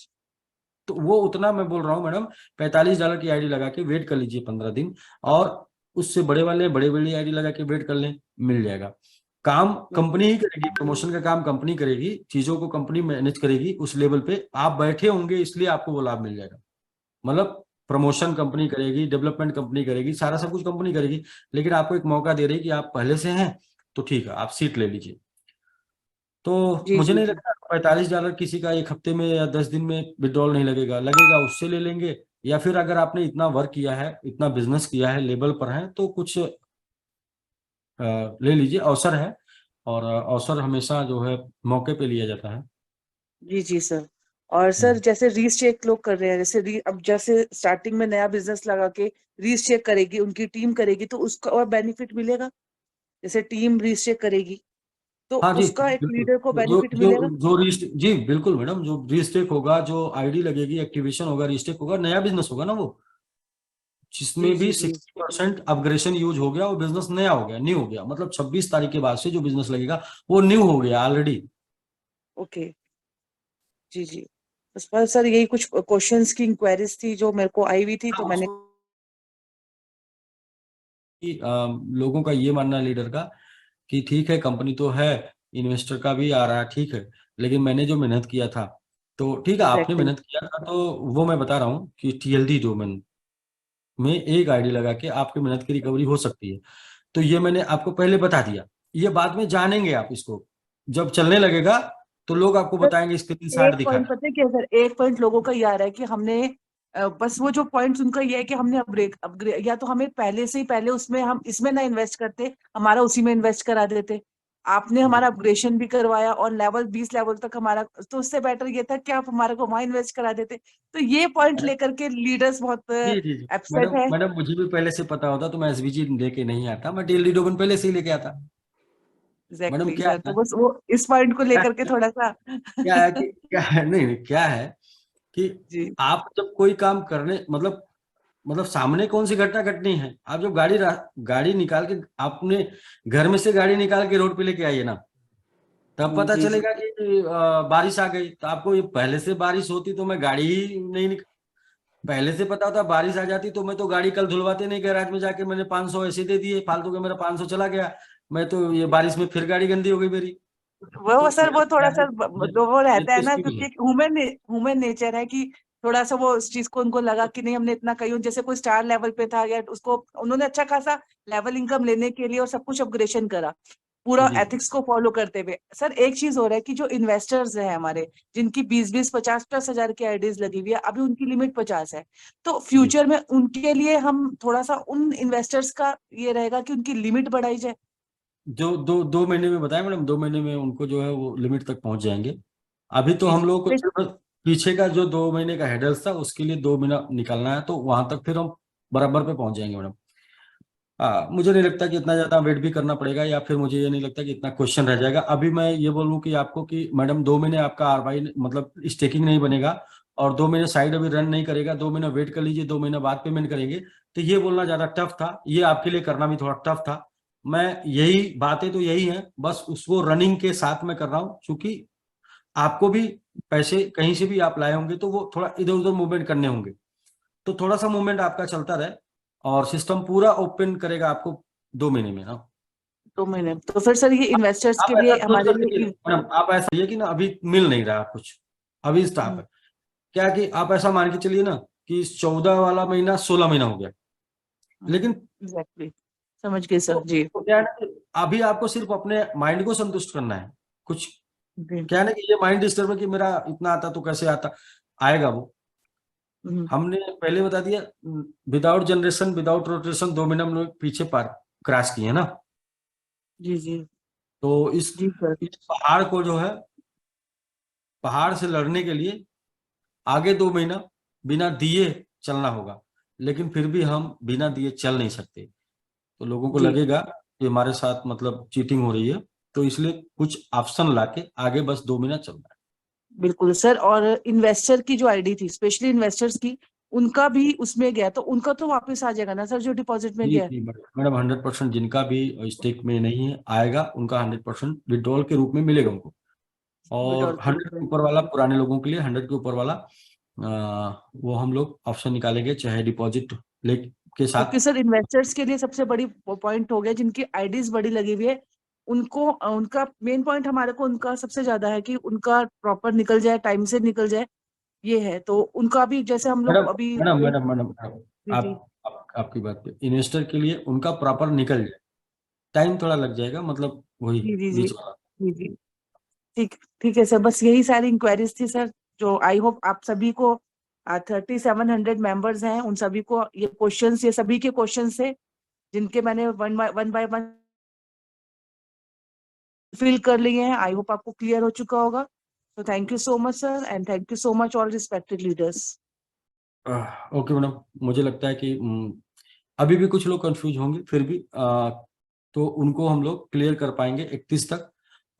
Speaker 2: तो वो उतना मैं बोल रहा हूँ मैडम, $45 की आईडी लगा के वेट कर लीजिए 15 दिन, और उससे बड़े वाले बड़े बड़ी आईडी लगा के वेट कर लें, मिल जाएगा। काम कंपनी ही करेगी, प्रमोशन का काम कंपनी करेगी, चीजों को कंपनी मैनेज करेगी उस लेवल पे। आप बैठे होंगे इसलिए आपको वो लाभ मिल जाएगा। मतलब प्रमोशन कंपनी करेगी, डेवलपमेंट कंपनी करेगी, सारा सब कुछ कंपनी करेगी, लेकिन आपको एक मौका दे रही है कि आप पहले से हैं तो ठीक है, आप सीट ले लीजिए। तो
Speaker 4: जी
Speaker 2: मुझे
Speaker 4: जी
Speaker 2: नहीं
Speaker 4: जी।
Speaker 2: लगता $45 किसी का 1 हफ्ते में या 10 दिन में विड्रॉल नहीं लगेगा, लगेगा उससे ले लेंगे। या फिर अगर आपने इतना वर्क किया है, इतना बिजनेस किया है, लेवल पर है, तो कुछ ले लीजिए, अवसर है। और अवसर हमेशा जो है मौके पे लिया जाता है।
Speaker 4: जी जी सर। और सर जैसे रीचेक लोग कर रहे हैं, जैसे अब जैसे स्टार्टिंग में नया बिजनेस लगा के रीचेक करेगी, उनकी टीम करेगी, तो उसका और बेनिफिट मिलेगा। जैसे टीम रीचेक करेगी तो
Speaker 2: हाँ जी
Speaker 4: उसका एक
Speaker 2: बिल्कुल।
Speaker 4: लीडर को
Speaker 2: जो
Speaker 4: बेनिफिट
Speaker 2: जो
Speaker 4: मिलेगा।
Speaker 2: जो रीस्ट जी बिल्कुल मैडम, जो रीस्टेक होगा, जो आईडी लगेगी, एक्टिवेशन होगा, रीस्टेक होगा, नया बिजनेस होगा ना वो,
Speaker 4: जी
Speaker 2: जिसमें भी
Speaker 4: जी जी।
Speaker 2: 60% अपग्रेडेशन यूज हो गया, वो बिजनेस नया हो गया, न्यू हो गया। मतलब 26 तारीख के बाद से जो बिजनेस लगेगा वो न्यू हो गया ऑलरेडी।
Speaker 4: ओके। जी जी। बस सर यही कुछ क्वेश्चंस की इंक्वायरीज थी जो मेरे को आई हुई थी, तो मैंने
Speaker 2: लोगों का ये मानना है लीडर का कि ठीक है कंपनी तो है, इन्वेस्टर का भी आ रहा है, ठीक है, लेकिन मैंने जो मेहनत किया था, तो ठीक है आपने
Speaker 4: एग्जैक्टली।
Speaker 2: मेहनत किया था, तो वो मैं बता रहा हूँ कि टीएलडी डोमेन में एक आईडी लगा के आपकी मेहनत की रिकवरी हो सकती है। तो ये मैंने आपको पहले बता दिया, ये बाद में जानेंगे आप इसको, जब चलने लगेगा तो लोग आपको बताएंगे स्क्रीनशॉट
Speaker 4: एक
Speaker 2: दिखा
Speaker 4: पॉइंट
Speaker 2: रहा
Speaker 4: पता है क्या सर, एक पॉइंट लोगों का ये आ रहा है कि हमने बस वो जो पॉइंट्स उनका ये है कि हमने अपग्रेड अपग्रेड, या तो हमें पहले से ही पहले उसमें हम इसमें ना इन्वेस्ट करते, हमारा उसी में इन्वेस्ट करा देते। आपने
Speaker 2: है।
Speaker 4: हमारा अपग्रेडेशन भी करवाया और लेवल 20 लेवल तक हमारा, तो उससे बेटर ये था कि आप हमारे को वहां इन्वेस्ट करा देते। तो ये पॉइंट लेकर के लीडर्स बहुत
Speaker 2: जी जी जी
Speaker 4: अपसेट
Speaker 2: मैडम,
Speaker 4: है।
Speaker 2: मैडम मुझे भी पहले से पता होता तो मैं एसबीजी लेके नहीं आता, मैं टीएलडी डोमेन पहले से ही लेके आता। मैडम
Speaker 4: एग्जैक्टली
Speaker 2: क्या
Speaker 4: सर, तो
Speaker 2: है,
Speaker 4: बस वो इस पॉइंट को लेकर के
Speaker 2: क्या
Speaker 4: थोड़ा सा
Speaker 2: क्या है कि क्या है, नहीं नहीं, क्या है कि
Speaker 4: जी
Speaker 2: आप जब कोई काम करने मतलब सामने कौन सी घटना घटनी है, आप जब गाड़ी निकाल के आपने घर में से गाड़ी निकाल के रोड पे लेके आइए ना, तब पता
Speaker 4: जी जी।
Speaker 2: चलेगा कि बारिश आ गई। तो आपको ये पहले से बारिश होती तो मैं गाड़ी ही नहीं पहले से पता होता बारिश आ जाती तो मैं तो गाड़ी कल धुलवाते नहीं, गैराज में जाके मैंने 500 ऐसे दे दिए फालतू के, मेरा 500 चला गया, मैं तो ये बारिश में फिर गाड़ी गंदी हो गई मेरी।
Speaker 4: वो
Speaker 2: तो
Speaker 4: सर
Speaker 2: मैडम
Speaker 4: वो
Speaker 2: क्या
Speaker 4: थोड़ा
Speaker 2: है,
Speaker 4: सा वो
Speaker 2: ये
Speaker 4: रहता
Speaker 2: तो
Speaker 4: है ना,
Speaker 2: इसकी भी
Speaker 4: क्योंकि
Speaker 2: है।
Speaker 4: ह्यूमन नेचर है कि थोड़ा सा वो उस चीज को उनको लगा कि नहीं हमने इतना कहीं, जैसे कोई स्टार लेवल पे था या उसको उन्होंने अच्छा खासा लेवल इनकम लेने के लिए और सब कुछ अपग्रेडेशन करा पूरा
Speaker 2: जी
Speaker 4: एथिक्स को फॉलो करते हुए। सर एक चीज हो रहा है कि जो इन्वेस्टर्स हैं हमारे, जिनकी 20-20 50-50 हजार की आईडीज लगी हुई है, अभी उनकी लिमिट 50 है। तो
Speaker 2: जी
Speaker 4: फ्यूचर में उनके लिए हम थोड़ा सा उन इन्वेस्टर्स का ये रहेगा कि उनकी लिमिट बढ़ाई जाए।
Speaker 2: जो दो महीने में बताया मैडम, 2 महीने में उनको जो है वो लिमिट तक पहुंच जाएंगे। अभी तो
Speaker 4: जी,
Speaker 2: हम लोग को
Speaker 4: जी।
Speaker 2: सिर्फ पीछे का जो 2 महीने का हेडल्स था उसके लिए 2 महीना निकालना है, तो वहां तक फिर हम बराबर पे पहुंच जाएंगे मैडम। मुझे नहीं लगता कि इतना ज्यादा वेट भी करना पड़ेगा, या फिर मुझे ये नहीं लगता कि इतना क्वेश्चन रह जाएगा। अभी मैं ये बोलूँ कि आपको कि मैडम 2 महीने आपका आरवाई मतलब स्टेकिंग नहीं बनेगा, और 2 महीने साइड अभी रन नहीं करेगा, 2 महीना वेट कर लीजिए, 2 महीने बाद पेमेंट करेंगे, तो ये बोलना ज्यादा टफ था, ये आपके लिए करना भी थोड़ा टफ था। मैं यही बातें तो यही है, बस उसको रनिंग के साथ में कर रहा हूँ, क्योंकि आपको भी पैसे कहीं से भी आप लाए होंगे तो वो थोड़ा इधर उधर मूवमेंट करने होंगे, तो थोड़ा सा मूवमेंट आपका चलता रहे, और सिस्टम पूरा ओपन करेगा आपको 2 महीने में ना।
Speaker 4: 2 महीने तो फिर सर ये इन्वेस्टर्स
Speaker 2: आप
Speaker 4: के
Speaker 2: ऐसा
Speaker 4: लिए
Speaker 2: सोच
Speaker 4: हमारे
Speaker 2: सकते हैं
Speaker 4: लिए
Speaker 2: मैडम, आप ऐसा ये कि ना अभी मिल नहीं रहा कुछ, अभी स्टाफ है क्या, कि आप ऐसा मान के चलिए ना कि 14 वाला महीना 16 महीना हो गया, लेकिन
Speaker 4: एग्जैक्टली समझ गए सर जी।
Speaker 2: तो क्या है ना कि अभी आपको सिर्फ अपने माइंड को संतुष्ट करना है। कुछ
Speaker 4: जी।
Speaker 2: क्या है ना कि ये माइंड डिस्टर्ब है कि मेरा इतना आता तो कैसे आता, आएगा वो। हमने पहले बता दिया, विदाउट जनरेशन विदाउट रोटेशन 2 महीने हम लोग पीछे पार क्रॉस किए ना।
Speaker 4: जी जी
Speaker 2: तो इस
Speaker 4: जी सर।
Speaker 2: इस पहाड़ को जो है, पहाड़ से लड़ने के लिए आगे 2 महीना बिना दिए चलना होगा, लेकिन फिर भी हम बिना दिए चल नहीं सकते। तो लोगों को
Speaker 4: जी
Speaker 2: लगेगा कि हमारे साथ मतलब चीटिंग हो रही है, तो इसलिए कुछ ऑप्शन लाके आगे बस 2 महीना चलना है।
Speaker 4: बिल्कुल सर। और इन्वेस्टर की जो आईडी थी, स्पेशली इन्वेस्टर्स की, उनका भी उसमें गया तो उनका तो वापस आ जाएगा ना सर, जो डिपॉजिट में
Speaker 2: जी
Speaker 4: गया है?
Speaker 2: जी मैडम, 100% जिनका भी स्टेक में नहीं है आएगा, उनका 100% विड्रॉल के रूप में मिलेगा उनको। और
Speaker 4: विड्रॉल के
Speaker 2: 100
Speaker 4: रूप
Speaker 2: के
Speaker 4: में।
Speaker 2: ऊपर वाला पुराने लोगों के लिए, 100 के ऊपर वाला वो हम लोग ऑप्शन निकालेंगे, चाहे डिपॉजिट ले के साथ।
Speaker 4: क्योंकि सर इन्वेस्टर्स के लिए सबसे बड़ी पॉइंट हो गया, जिनकी आईडीज बड़ी लगी हुई है, उनको उनका मेन पॉइंट हमारे को उनका सबसे ज्यादा है कि उनका प्रॉपर निकल जाए, टाइम से निकल जाए, ये है। तो उनका भी जैसे हम
Speaker 2: मैडम
Speaker 4: लोग अभी
Speaker 2: मैडम मैडम मैडम
Speaker 4: जी जी
Speaker 2: आपकी बात पे, इन्वेस्टर के लिए उनका प्रॉपर निकल जाए, टाइम थोड़ा लग जाएगा, मतलब वही
Speaker 4: जी जी जी
Speaker 2: बीच वाला।
Speaker 4: जी जी ठीक ठीक है सर, बस यही सारी इंक्वायरीज थी सर, जो आई होप आप सभी को 3700 मेंबर्स हैं, उन सभी को ये क्वेश्चंस, ये सभी के क्वेश्चंस थे जिनके मैंने वन बाय वन फिल कर लिए हैं। आई होप आपको क्लियर हो चुका होगा। तो thank you so much sir, and thank you so much all respected leaders.
Speaker 2: Okay madam, मुझे लगता है कि अभी भी कुछ लोग कंफ्यूज होंगे, फिर भी तो उनको हम लोग क्लियर कर पाएंगे 31 तक,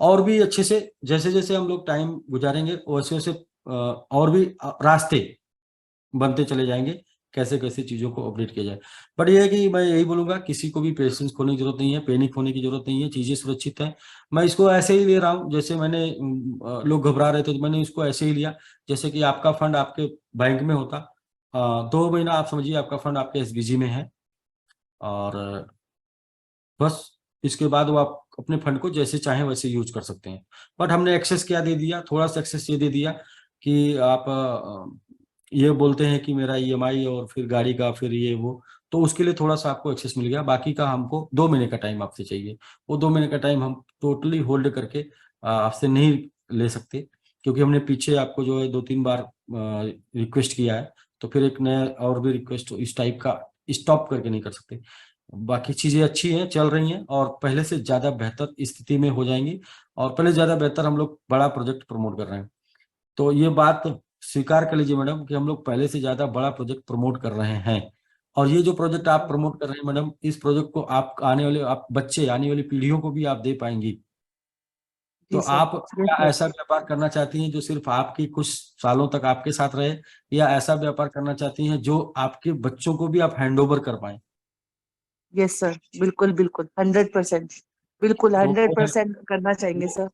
Speaker 2: और भी अच्छे से जैसे जैसे हम लोग टाइम गुजारेंगे वैसे वैसे और भी रास्ते बनते चले जाएंगे, कैसे कैसे चीजों को अपडेट किया जाए। बट ये है कि मैं यही बोलूंगा, किसी को भी पेशेंस खोने की जरूरत नहीं है, पैनिक होने की जरूरत नहीं है, चीजें सुरक्षित है। मैं इसको ऐसे ही ले रहा हूँ, जैसे मैंने लोग घबरा रहे थे तो मैंने इसको ऐसे ही लिया, जैसे कि आपका फंड आपके बैंक में होता। 2 महीना आप समझिए आपका फंड आपके एसबीजी में है, और बस इसके बाद वो आप अपने फंड को जैसे चाहें वैसे यूज कर सकते हैं। बट हमने एक्सेस क्या दे दिया, थोड़ा सा एक्सेस ये दे दिया कि आप ये बोलते हैं कि मेरा ईएमआई और फिर गाड़ी का फिर ये वो, तो उसके लिए थोड़ा सा आपको एक्सेस मिल गया। बाकी का हमको 2 महीने का टाइम आपसे चाहिए, वो 2 महीने का टाइम हम टोटली होल्ड करके आपसे नहीं ले सकते, क्योंकि हमने पीछे आपको जो है 2-3 बार रिक्वेस्ट किया है, तो फिर एक नया और भी रिक्वेस्ट इस टाइप का स्टॉप करके नहीं कर सकते। बाकी चीजें अच्छी हैं, चल रही हैं, और पहले से ज्यादा बेहतर स्थिति में हो जाएंगी, और पहले से ज्यादा बेहतर हम लोग बड़ा प्रोजेक्ट प्रमोट कर रहे हैं। तो ये बात स्वीकार कर लीजिए मैडम कि हम लोग पहले से ज्यादा बड़ा प्रोजेक्ट प्रमोट कर रहे हैं, और ये जो प्रोजेक्ट आप प्रमोट कर रहे हैं मैडम, इस प्रोजेक्ट को आप आने वाले आप बच्चे, आने वाली पीढ़ियों को भी आप दे पाएंगी। तो
Speaker 4: जी सर।
Speaker 2: आप
Speaker 4: यस
Speaker 2: क्या
Speaker 4: सर।
Speaker 2: ऐसा व्यापार करना चाहती हैं जो सिर्फ आपकी कुछ सालों तक आपके साथ रहे, या ऐसा व्यापार करना चाहती हैं जो आपके बच्चों को भी आप हैंड ओवर कर पाए?
Speaker 4: यस सर, बिल्कुल बिल्कुल 100%, बिल्कुल
Speaker 2: तो
Speaker 4: 100% करना चाहेंगे sir.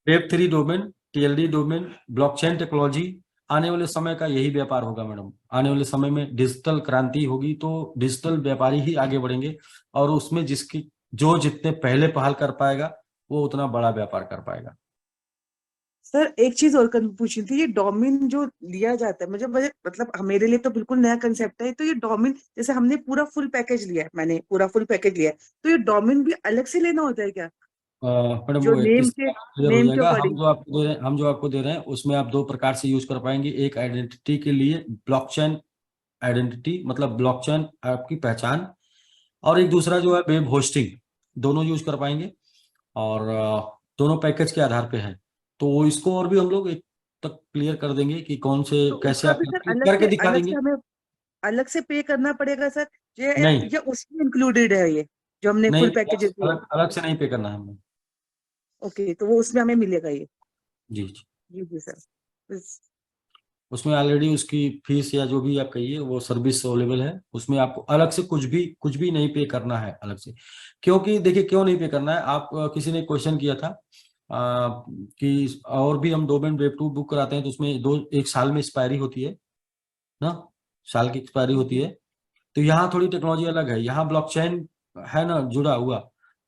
Speaker 2: Web 3 domain, TLD domain, blockchain technology, आने वाले समय का यही व्यापार होगा मैडम। आने वाले समय में डिजिटल क्रांति होगी, तो डिजिटल व्यापारी ही आगे बढ़ेंगे, और उसमें जिसकी जो जितने पहले पहल कर पाएगा वो उतना बड़ा व्यापार कर पाएगा।
Speaker 4: सर एक चीज और पूछनी थी, ये डोमेन जो लिया जाता है, मुझे मुझे मतलब मेरे लिए तो बिल्कुल नया कंसेप्ट है। तो ये डोमेन, जैसे हमने पूरा फुल पैकेज लिया है, मैंने पूरा फुल पैकेज लिया है, तो ये डोमेन भी अलग से लेना होता है क्या,
Speaker 2: मैडम
Speaker 4: जो
Speaker 2: वो 31 क्लियर हो
Speaker 4: नेम के
Speaker 2: जाएगा।
Speaker 4: अकॉर्डिंग?
Speaker 2: हम जो आपको दे रहे हैं उसमें आप 2 प्रकार से यूज कर पाएंगे। एक आइडेंटिटी के लिए ब्लॉकचेन आइडेंटिटी, मतलब ब्लॉकचेन आपकी पहचान, और एक दूसरा जो है वेब होस्टिंग, दोनों यूज कर पाएंगे। और दोनों पैकेज के आधार पे है। तो इसको और भी हम लोग एक तक क्लियर कर देंगे कि कौन से
Speaker 4: तो
Speaker 2: कैसे
Speaker 4: उसका
Speaker 2: आप
Speaker 4: भी सर अलग
Speaker 2: करके
Speaker 4: से
Speaker 2: दिखा देंगे।
Speaker 4: हमें अलग से पे करना पड़ेगा सर,
Speaker 2: नहीं
Speaker 4: या उसमें इंक्लूडेड है ये जो हमने
Speaker 2: नहीं,
Speaker 4: फुल पैकेज?
Speaker 2: अलग अलग से नहीं पे करना है हमें।
Speaker 4: ओके, तो वो उसमें हमें मिलेगा ये?
Speaker 2: जी जी,
Speaker 4: जी जी सर।
Speaker 2: उसमें ऑलरेडी उसकी फीस या जो भी आप कहिए वो सर्विस अवेलेबल है, उसमें आपको अलग से कुछ भी नहीं पे करना है अलग से। क्योंकि देखिए क्यों नहीं पे करना है, आप किसी ने क्वेश्चन किया था कि और भी हम डोमेन वेब 2 बुक कराते हैं तो उसमें एक साल में एक्सपायरी होती है ना, साल की एक्सपायरी होती है। तो यहाँ थोड़ी टेक्नोलॉजी अलग है, यहाँ ब्लॉकचेन है ना जुड़ा हुआ।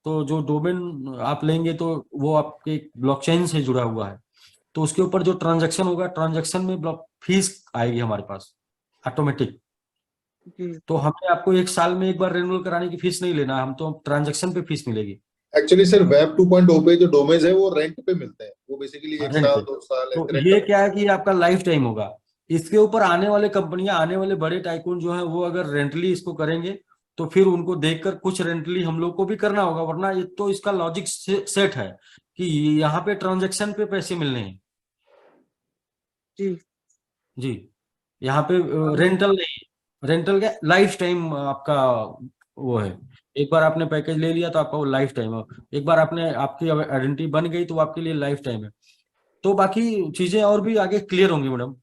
Speaker 2: तो जो डोमेन आप लेंगे तो वो आपके ब्लॉकचेन से जुड़ा हुआ है, तो उसके ऊपर जो ट्रांजैक्शन होगा, ट्रांजैक्शन में ब्लॉक फीस आएगी हमारे पास ऑटोमेटिक।
Speaker 4: जी
Speaker 2: तो हमें आपको एक साल में एक बार रिन्यूअल कराने की फीस नहीं लेना, हम तो ट्रांजैक्शन पे फीस मिलेगी।
Speaker 1: एक्चुअली सर वेब 2.0 पे जो डोमेन्स है वो रेंट पे मिलते हैं, वो बेसिकली 1
Speaker 2: रेंट
Speaker 1: साल
Speaker 2: पे।
Speaker 1: 2 साल
Speaker 2: तो
Speaker 1: ऐसे रेंट
Speaker 2: ये
Speaker 1: पे।
Speaker 2: क्या है कि आपका लाइफ टाइम होगा। इसके ऊपर आने वाले कंपनियां, आने वाले बड़े टाइकून जो है वो अगर रेंटली इसको करेंगे तो फिर उनको देखकर कुछ रेंटली हम लोग को भी करना होगा, वरना ये तो इसका लॉजिक सेट है कि यहाँ पे ट्रांजैक्शन पे पैसे मिलने हैं।
Speaker 4: जी।
Speaker 2: जी, यहाँ पे
Speaker 4: और
Speaker 2: रेंटल नहीं, रेंटल क्या लाइफ टाइम आपका वो है। एक बार आपने पैकेज ले लिया तो आपका वो लाइफ टाइम है, एक बार आपने आपकी आइडेंटिटी बन गई तो वो आपके लिए लाइफ टाइम है। तो बाकी चीजें और भी आगे क्लियर होंगी मैडम।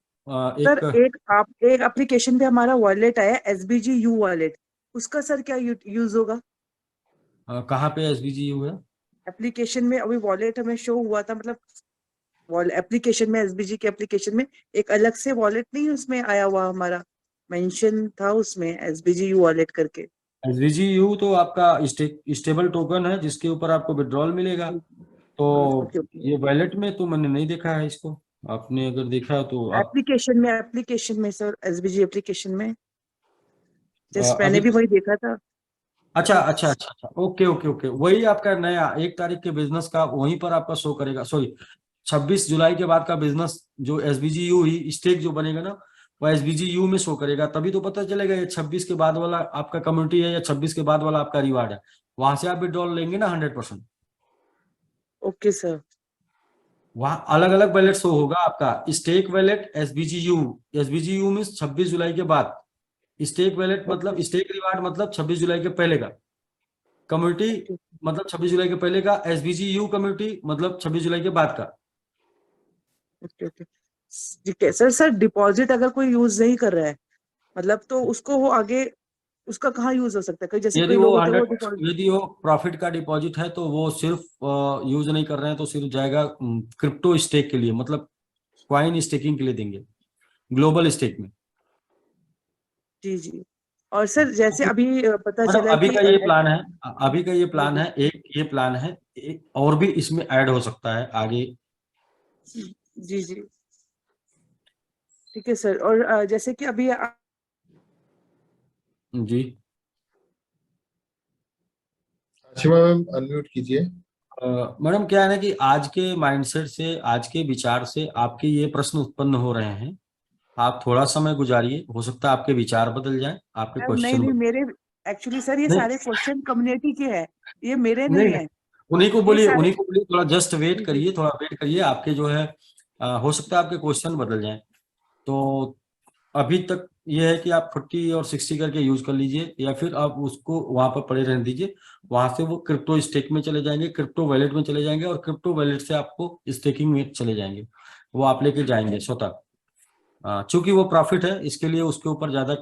Speaker 4: सर
Speaker 2: एक
Speaker 4: एक एप्लीकेशन पे हमारा वॉलेट आया एसबीजी यू वॉलेट, उसका सर क्या यूज होगा?
Speaker 2: कहाँ पे SBGU है?
Speaker 4: एप्लीकेशन में अभी वॉलेट हमें शो हुआ था, मतलब एप्लीकेशन में, एसबीजी के एप्लीकेशन में एक अलग से वॉलेट नहीं उसमें आया हुआ हमारा, मेंशन था उसमें एसबीजी यू वॉलेट करके।
Speaker 2: SBGU तो आपका स्टेबल टोकन है जिसके ऊपर आपको विड्रॉल मिलेगा। तो
Speaker 4: ओके ओके।
Speaker 2: ये वॉलेट में तो मैंने नहीं देखा है इसको, आपने अगर देखा है तो आप
Speaker 4: एप्लीकेशन में सर, एसबीजी एप्लीकेशन में जस्ट मैंने
Speaker 2: अभी
Speaker 4: भी वही देखा था।
Speaker 2: अच्छा अच्छा अच्छा अच्छा, ओके ओके ओके, वही आपका नया 1 तारीख के बिजनेस का वहीं पर आपका शो करेगा। सॉरी, 26 जुलाई के बाद का बिजनेस जो SBGU ही स्टेक जो बनेगा ना, वो SBGU में शो करेगा, तभी तो पता चलेगा ये 26 के बाद वाला आपका कम्युनिटी है या 26 के बाद वाला आपका रिवार्ड है। वहां से आप विड्रॉल लेंगे ना 100%।
Speaker 4: Okay sir.
Speaker 2: वहां अलग अलग वैलेट शो होगा आपका, स्टेक वैलेट SBGU में 26 जुलाई के बाद, स्टेक वैलेट मतलब
Speaker 4: ओके
Speaker 2: स्टेक रिवार्ड मतलब 26 जुलाई के पहले का, कम्युनिटी
Speaker 4: ओके
Speaker 2: मतलब 26 जुलाई के पहले का, SBGU कम्युनिटी मतलब 26 जुलाई के बाद का।
Speaker 4: Okay okay. ठीक है सर। सर डिपॉजिट अगर कोई यूज नहीं कर रहा है, मतलब तो उसको वो आगे उसका कहाँ यूज हो सकता है? कई जैसे
Speaker 2: यदि
Speaker 4: कई
Speaker 2: वो
Speaker 4: लोग होते हैं वो
Speaker 2: 100,
Speaker 4: डिपॉजिट।
Speaker 2: यदि वो प्रॉफिट का डिपॉजिट है तो वो सिर्फ यूज नहीं कर रहे हैं तो सिर्फ जाएगा क्रिप्टो स्टेक के लिए, मतलब कॉइन स्टेकिंग के लिए देंगे, ग्लोबल स्टेक में।
Speaker 4: जी जी। और सर जैसे अभी पता
Speaker 2: मैडम
Speaker 4: चला
Speaker 2: अभी
Speaker 4: कि
Speaker 2: का ये प्लान है, अभी का ये
Speaker 4: जी
Speaker 2: प्लान
Speaker 4: जी
Speaker 2: है, एक ये प्लान है, एक और भी इसमें ऐड हो सकता है आगे।
Speaker 4: जी जी। ठीक है सर। और जैसे कि अभी
Speaker 2: जी
Speaker 1: आशिमा मैम अनम्यूट कीजिए।
Speaker 2: मैडम क्या है ना कि आज के माइंडसेट से, आज के विचार से आपके ये प्रश्न उत्पन्न हो रहे हैं। आप थोड़ा समय गुजारिए, हो सकता है आपके विचार बदल जाएं, आपके
Speaker 4: नहीं
Speaker 2: क्वेश्चन
Speaker 4: नहीं,
Speaker 2: बदल।
Speaker 4: मेरे एक्चुअली सर ये
Speaker 2: नहीं
Speaker 4: सारे क्वेश्चन कम्युनिटी के हैं, ये मेरे
Speaker 2: नहीं
Speaker 4: नहीं
Speaker 2: नहीं,
Speaker 4: है।
Speaker 2: उन्हीं को
Speaker 4: ये
Speaker 2: बोलिए,
Speaker 4: सारे
Speaker 2: उन्हीं को बोलिए थोड़ा जस्ट वेट
Speaker 4: जी जी
Speaker 2: करिए, थोड़ा वेट करिए, आपके जो है हो सकता है आपके क्वेश्चन बदल जाएं। तो अभी तक ये है कि आप 40 और 60 करके यूज कर लीजिए, या फिर आप उसको वहां पर पड़े रहने दीजिए। वहां से वो क्रिप्टो स्टेक में चले जाएंगे, क्रिप्टो वैलेट में चले जाएंगे, और क्रिप्टो वैलेट से आपको स्टेकिंग में चले जाएंगे, वो आप लेके जाएंगे स्वतः। चूंकि वो प्रॉफिट है इसके लिए उसके ऊपर ज्यादा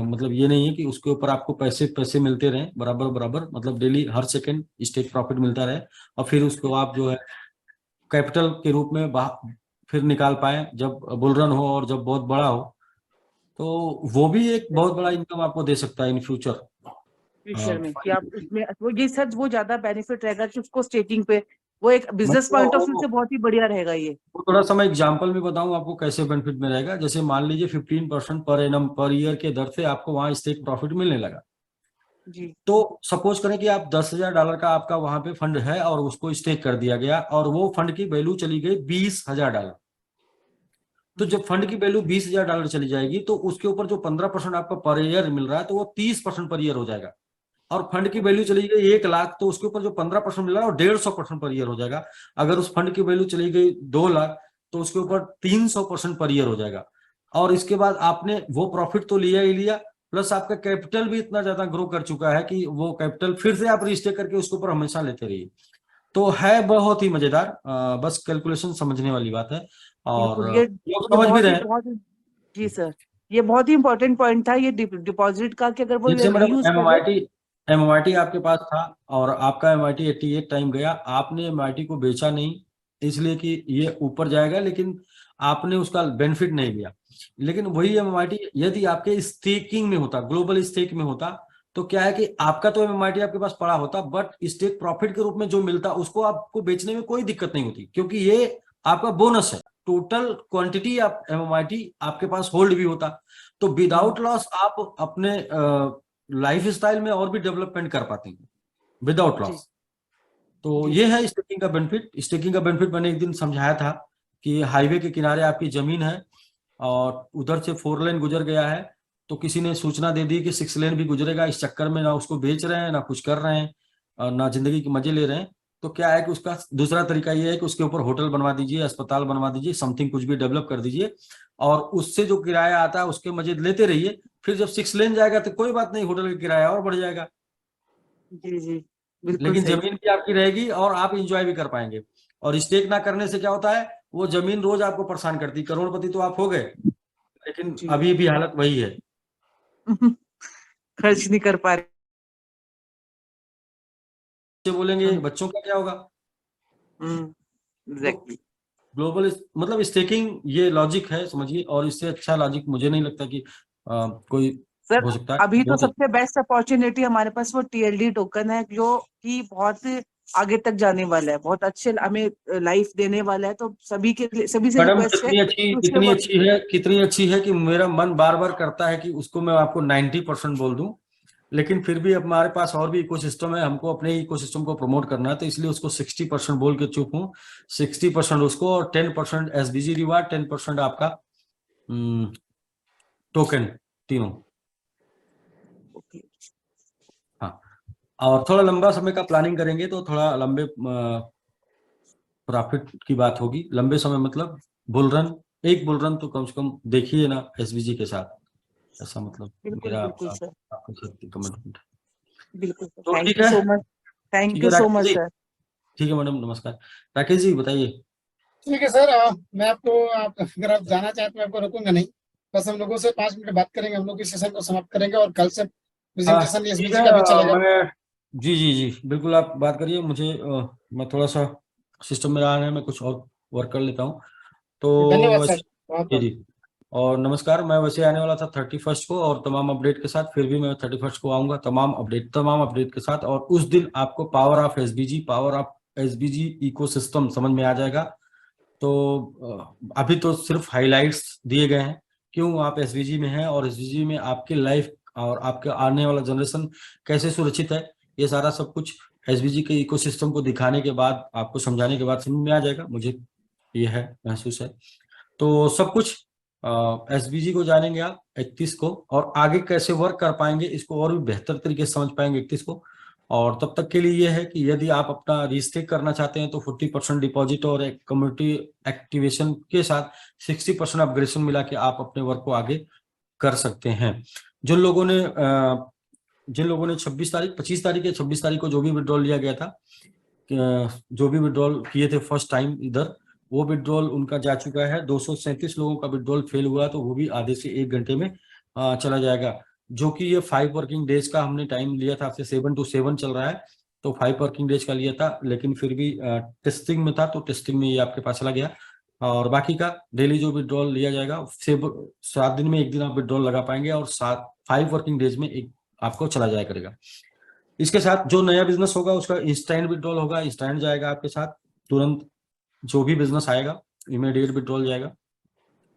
Speaker 2: मतलब ये नहीं है कि उसके ऊपर आपको पैसे पैसे मिलते रहे बराबर बराबर, मतलब डेली हर सेकंड स्टेक प्रॉफिट मिलता रहे, और फिर उसको आप जो है कैपिटल के रूप में फिर निकाल पाए जब बुल रन हो और जब बहुत बड़ा हो। तो वो भी एक बहुत बड़ा इनकम आपको दे सकता है इन फ्यूचर।
Speaker 4: फ्यूचर में कि आप उसमें वो ये सर वो ज्यादा बेनिफिट रहेगा कि उसको स्टेकिंग पे, वो एक
Speaker 2: मैं
Speaker 4: बिजनेस पॉइंट ऑफ व्यू से बहुत ही बढ़िया रहेगा ये।
Speaker 2: वो थोड़ा सा मैं एग्जाम्पल में बताऊं आपको कैसे बेनिफिट में रहेगा। जैसे मान लीजिए 15% पर एनम पर ईयर के दर से आपको वहां स्टेक प्रॉफिट मिलने लगा।
Speaker 4: जी
Speaker 2: तो सपोज करें कि आप $10,000 का आपका वहां पे फंड है और उसको स्टेक कर दिया गया, और वो फंड की वैल्यू चली गई $20,000। तो जब फंड की वैल्यू $20,000 चली जाएगी तो उसके ऊपर जो 15% आपको पर ईयर मिल रहा है तो वो 30% पर ईयर हो जाएगा। और फंड की वैल्यू चली गई 1 लाख, तो उसके ऊपर जो 15% मिला है वो 150% पर ईयर हो जाएगा। अगर उस फंड की वैल्यू चली गई 2 लाख तो उसके ऊपर 300% पर ईयर हो जाएगा। और इसके बाद आपने वो प्रॉफिट तो लिया ही लिया, प्लस आपका कैपिटल भी इतना ज्यादा ग्रो कर चुका है कि वो कैपिटल फिर से आप रजिस्टर करके उसके ऊपर हमेशा लेते रहिए। तो है बहुत ही मजेदार, बस कैलकुलेशन समझने वाली बात है और
Speaker 4: बिल्कुल, ये
Speaker 2: लोग समझ भी रहे हैं।
Speaker 4: जी सर, ये बहुत ही इंपॉर्टेंट पॉइंट था ये डिपॉजिट का, कि अगर वो
Speaker 2: जैसे मैडम
Speaker 4: यूज
Speaker 2: एमआईटी आपके पास था और आपका एमआईटी 88 टाइम गया, आपने एमआईटी को बेचा नहीं इसलिए कि ये ऊपर जाएगा, लेकिन आपने उसका बेनिफिट नहीं लिया। लेकिन वही एमआईटी यदि आपके स्टेकिंग में होता, ग्लोबल स्टेक में होता, तो क्या है कि आपका तो एमआईटी आपके पास पड़ा होता, बट स्टेक प्रॉफिट के रूप में जो मिलता उसको आपको बेचने में कोई दिक्कत नहीं होती, क्योंकि ये आपका बोनस है। टोटल क्वांटिटी आप एमआईटी आपके पास होल्ड भी होता, तो विदाउट लॉस आप अपने लाइफ स्टाइल में और भी डेवलपमेंट कर पाते हैं विदाउट लॉस। तो ये है स्टेकिंग का बेनिफिट। स्टेकिंग का बेनिफिट मैंने एक दिन समझाया था कि हाईवे के किनारे आपकी जमीन है और उधर से 4 लेन गुजर गया है, तो किसी ने सूचना दे दी कि 6 लेन भी गुजरेगा, इस चक्कर में ना उसको बेच रहे हैं ना कुछ कर रहे हैं और ना जिंदगी के मजे ले रहे हैं। तो क्या है कि उसका दूसरा तरीका ये है कि उसके ऊपर होटल बनवा दीजिए, अस्पताल बनवा दीजिए, समथिंग कुछ भी डेवलप कर दीजिए और उससे जो किराया आता है उसके मजे लेते रहिए। फिर जब 6 लेन जाएगा तो कोई बात नहीं, होटल का किराया और बढ़ जाएगा।
Speaker 4: जी जी बिल्कुल
Speaker 2: लेकिन
Speaker 4: सही।
Speaker 2: जमीन भी आपकी रहेगी और आप इंजॉय भी कर पाएंगे। और स्टेक ना करने से क्या होता है, वो जमीन रोज आपको परेशान करती। करोड़पति तो आप हो गए, लेकिन अभी भी हालत वही है,
Speaker 4: खर्च नहीं कर पा रहे।
Speaker 2: बोलेंगे बच्चों का क्या होगा।
Speaker 4: एग्जैक्टली।
Speaker 2: ग्लोबल मतलब स्टेकिंग ये लॉजिक है, समझिए, और इससे अच्छा लॉजिक मुझे नहीं लगता कि कोई
Speaker 4: सर
Speaker 2: हो सकता है।
Speaker 4: अभी तो
Speaker 2: बहुत
Speaker 4: सबसे बेस्ट अपॉर्चुनिटी हमारे पास वो टीएलडी टोकन है, जो कि बहुत आगे तक जाने वाला है, बहुत अच्छे हमें लाइफ देने वाला है। तो सभी के लिए, सभी से
Speaker 2: मैडम
Speaker 4: रिक्वेस्ट है
Speaker 2: कितनी अच्छी है कि मेरा मन बार बार करता है कि उसको मैं आपको 90% बोल दूं, लेकिन फिर भी हमारे पास और भी इकोसिस्टम है, हमको अपने इकोसिस्टम को प्रमोट करना है, तो इसलिए उसको 60% बोल के चुप हूँ। 60% उसको और 10% एसबीजी रिवार्ड, 10% आपका टोकन, तीनों। हाँ, और थोड़ा लंबा समय का प्लानिंग करेंगे तो थोड़ा लंबे प्रॉफिट की बात होगी। लंबे समय मतलब बुल रन, एक बुल रन तो कम से कम देखिए ना एसबीजी के साथ, ऐसा मतलब
Speaker 4: बिल्कुल
Speaker 2: मेरा
Speaker 4: बिल्कुल सर,
Speaker 2: आपके साथ कमिटमेंट।
Speaker 4: बिल्कुल
Speaker 2: तो
Speaker 4: थैंक
Speaker 2: ठीक
Speaker 4: यू
Speaker 2: है,
Speaker 4: so much, thank you so much sir.
Speaker 2: ठीक है मैडम, नमस्कार। राकेश जी बताइए।
Speaker 3: ठीक है सर, मैं आपको अगर आप जाना चाहें तो मैं आपको रोकूंगा नहीं। बस हम लोगों से 5 मिनट बात करेंगे, हम लोग इस सेशन को समाप्त करेंगे और कल से प्रेजेंटेशन
Speaker 2: ठीक
Speaker 3: एसबीजी
Speaker 2: है,
Speaker 3: का भी चलेगा।
Speaker 2: मैं जी जी जी बिल्कुल आप बात करिए। मुझे मैं थोड़ा सा सिस्टम में रहा है, मैं कुछ और वर्क कर लेता हूँ। तो
Speaker 3: धन्यवाद सर,
Speaker 2: वैसे
Speaker 3: बहुत
Speaker 2: जी
Speaker 3: बहुत।
Speaker 2: जी, और नमस्कार। मैं वैसे आने वाला था 31st को और तमाम अपडेट के साथ, फिर भी मैं 31st को आऊंगा तमाम अपडेट के साथ, और उस दिन आपको पावर ऑफ एसबीजी इकोसिस्टम समझ में आ जाएगा। तो अभी तो सिर्फ हाइलाइट्स दिए गए हैं, क्यों आप एसबीजी में हैं और एसबीजी में आपकी लाइफ और आपके आने वाला जनरेशन कैसे सुरक्षित है, ये सारा सब कुछ एसबीजी के इकोसिस्टम को दिखाने के बाद, आपको समझाने के बाद समझ में आ जाएगा, मुझे ये है महसूस है। तो सब कुछ एसबीजी को जानेंगे आप 31 को, और आगे कैसे वर्क कर पाएंगे इसको और भी बेहतर तरीके से समझ पाएंगे 31 को। और तब तक के लिए ये है कि यदि आप अपना रजिस्ट्रेट करना चाहते हैं तो 40% डिपॉजिट और एक कम्युनिटी एक्टिवेशन के साथ 60% अपग्रेडेशन मिला के आप अपने वर्क को आगे कर सकते हैं। जिन लोगों ने 26 तारीख 25 तारीख या 26 तारीख को जो भी विड्रॉल लिया गया था, जो भी विड्रॉल किए थे फर्स्ट टाइम इधर, वो विड्रॉल उनका जा चुका है। 237 लोगों का विड्रॉल फेल हुआ, तो वो भी आधे से 1 घंटे में चला जाएगा। जो कि ये 5 वर्किंग डेज का हमने टाइम लिया था, आपसे 7 to 7 चल रहा है, तो 5 वर्किंग डेज का लिया था, लेकिन फिर भी टेस्टिंग में था, तो टेस्टिंग में ये आपके पास चला गया। और बाकी का डेली जो विड्रॉल लिया जाएगा 7 दिन में 1 दिन आप विड्रॉल लगा पाएंगे, और 5 वर्किंग डेज में एक आपको चला जाया करेगा। इसके साथ जो नया बिजनेस होगा उसका इंस्टेंट विड्रॉल होगा, इंस्टेंट जाएगा आपके साथ तुरंत। जो भी बिजनेस आएगा इमीडिएट विड्रॉल जाएगा,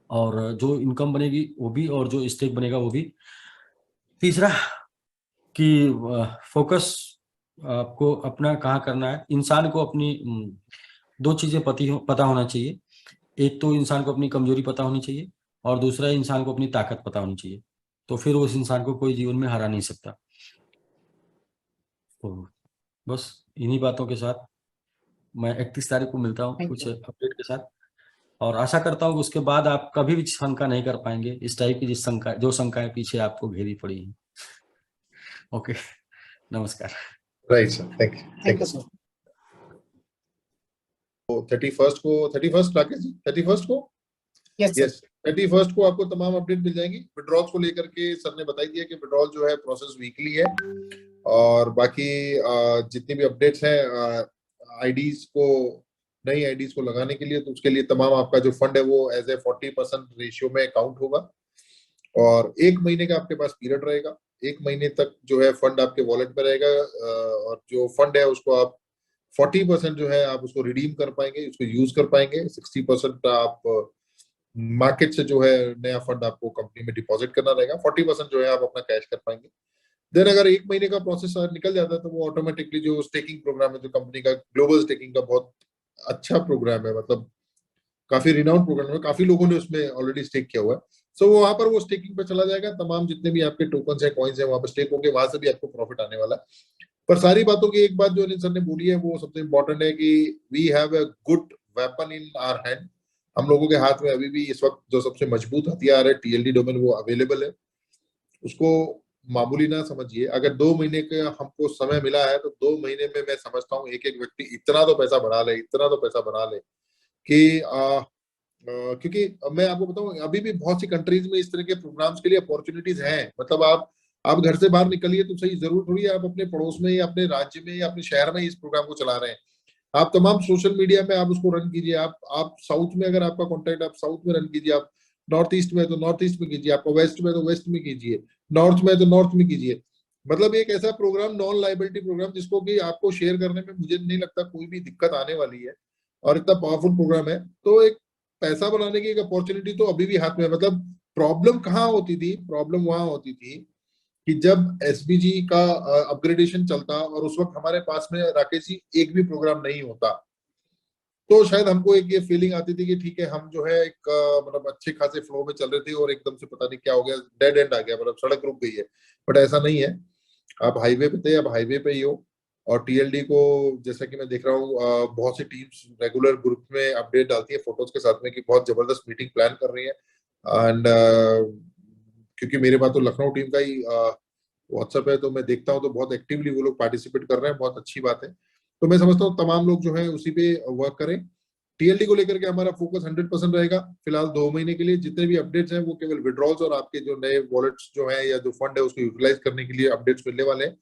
Speaker 2: और जो इनकम बनेगी वो भी, और जो स्टेक बनेगा वो भी। तीसरा कि फोकस आपको अपना कहाँ करना है। इंसान को अपनी 2 चीजें पता होना चाहिए। एक तो इंसान को अपनी कमजोरी पता होनी चाहिए, और दूसरा इंसान को अपनी ताकत पता होनी चाहिए, तो फिर उस इंसान को कोई जीवन में हरा नहीं सकता। तो बस इन्हीं बातों के साथ मैं 31 तारीख को मिलता हूँ
Speaker 3: Thank
Speaker 2: कुछ
Speaker 3: you.
Speaker 2: अपडेट के साथ, और आशा करता हूँ कि उसके बाद आप कभी भी शंका नहीं कर पाएंगे इस टाइप की जो शंकाएं पीछे आपको घेरी पड़ी हैं। ओके, नमस्कार।
Speaker 1: Right sir, thank you.
Speaker 3: Thank you, sir.
Speaker 1: तो 31st राकेश जी, 31st को
Speaker 3: Yes, sir.
Speaker 1: यस 31st को आपको तमाम अपडेट मिल जाएंगी। विड्रॉल्स को लेकर के सर ने बताई दिया कि विड्रॉल जो है प्रोसेस वीकली है, और बाकी जितनी भी अपडेट्स हैं आईडीज को, नई आईडीज को लगाने के लिए, तो उसके लिए तमाम आपका जो फंड है वो एज ए 40% रेशियो में काउंट होगा, और 1 महीने का आपके पास पीरियड रहेगा। 1 महीने तक जो है फंड आपके वॉलेट में रहेगा, और जो फंड है उसको आप 40% जो है आप उसको रिडीम कर पाएंगे, उसको यूज कर पाएंगे। 60% आप मार्केट से जो है नया फंड आपको कंपनी में डिपॉजिट करना रहेगा, 40% जो है आप अपना कैश कर पाएंगे। देन अगर 1 महीने का प्रोसेस निकल जाता है तो वो ऑटोमेटिकली जो स्टेकिंग प्रोग्राम है, जो कंपनी का ग्लोबल स्टेकिंग का बहुत अच्छा प्रोग्राम है, मतलब काफी रिनाउंड प्रोग्राम है, काफी लोगों ने उसमें ऑलरेडी स्टेक किया हुआ है, सो वो वहां पर वो स्टेकिंग पे चला जाएगा। तमाम जितने भी आपके टोकन्स है, कॉइन्स है, वहां पर स्टेक होंगे, वहां से भी आपको प्रॉफिट आने वाला है। पर सारी बातों की एक बात जो अनिल सर ने बोली है वो सबसे इंपॉर्टेंट है कि we have a good weapon in our hand. हम लोगों के हाथ में अभी भी इस वक्त जो सबसे मजबूत हथियार है टीएलडी डोमेन, वो अवेलेबल है। उसको मामूली ना समझिए। अगर 2 महीने का हमको समय मिला है तो 2 महीने में मैं समझता हूँ एक एक व्यक्ति इतना तो पैसा बना ले, इतना तो पैसा बना ले कि क्योंकि मैं आपको बताऊं अभी भी बहुत सी कंट्रीज में इस तरह के प्रोग्राम्स के लिए अपॉर्चुनिटीज हैं। मतलब आप घर से बाहर निकलिए तो सही, जरूर थोड़ी आप अपने पड़ोस में या अपने राज्य में या अपने शहर में इस प्रोग्राम को चला रहे हैं। आप तमाम सोशल मीडिया में आप उसको रन कीजिए। आप साउथ में अगर आपका कॉन्टेक्ट, आप साउथ में रन कीजिए। आप नॉर्थ ईस्ट में तो नॉर्थ ईस्ट में कीजिए, आपका वेस्ट में तो वेस्ट में कीजिए, नॉर्थ में तो नॉर्थ में कीजिए। मतलब एक ऐसा प्रोग्राम, नॉन लाइबिलिटी प्रोग्राम, जिसको कि आपको शेयर करने में मुझे नहीं लगता कोई भी दिक्कत आने वाली है, और इतना पावरफुल प्रोग्राम है। तो एक पैसा बनाने की एक अपॉर्चुनिटी तो अभी भी हाथ में है। मतलब प्रॉब्लम कहाँ होती थी? प्रॉब्लम वहां होती थी कि जब एसबीजी का अपग्रेडेशन चलता और उस वक्त हमारे पास में राकेश जी एक भी प्रोग्राम नहीं होता, तो शायद हमको एक ये फीलिंग आती थी कि ठीक है हम जो है एक मतलब अच्छे खासे फ्लो में चल रहे थे और एकदम से पता नहीं क्या हो गया, डेड एंड आ गया, मतलब सड़क रुक गई है। बट ऐसा नहीं है। आप हाईवे पे थे, अब हाईवे पे ही हो। और टीएलडी को जैसा कि मैं देख रहा हूँ बहुत सी टीम्स रेगुलर ग्रुप में अपडेट डालती है फोटोज के साथ में कि बहुत जबरदस्त मीटिंग प्लान कर रही है। एंड क्योंकि मेरे पास तो लखनऊ टीम का ही व्हाट्सएप है, तो मैं देखता हूँ तो बहुत एक्टिवली वो लोग पार्टिसिपेट कर रहे हैं, बहुत अच्छी बात है। तो मैं समझता हूँ तमाम लोग जो है उसी पे वर्क करें। टीएलडी को लेकर के हमारा फोकस 100% रहेगा फिलहाल 2 महीने के लिए। जितने भी अपडेट्स हैं वो केवल विड्रॉल्स और आपके जो नए वॉलेट्स जो है या जो फंड है उसको यूटिलाइज करने के लिए अपडेट्स मिलने वाले हैं।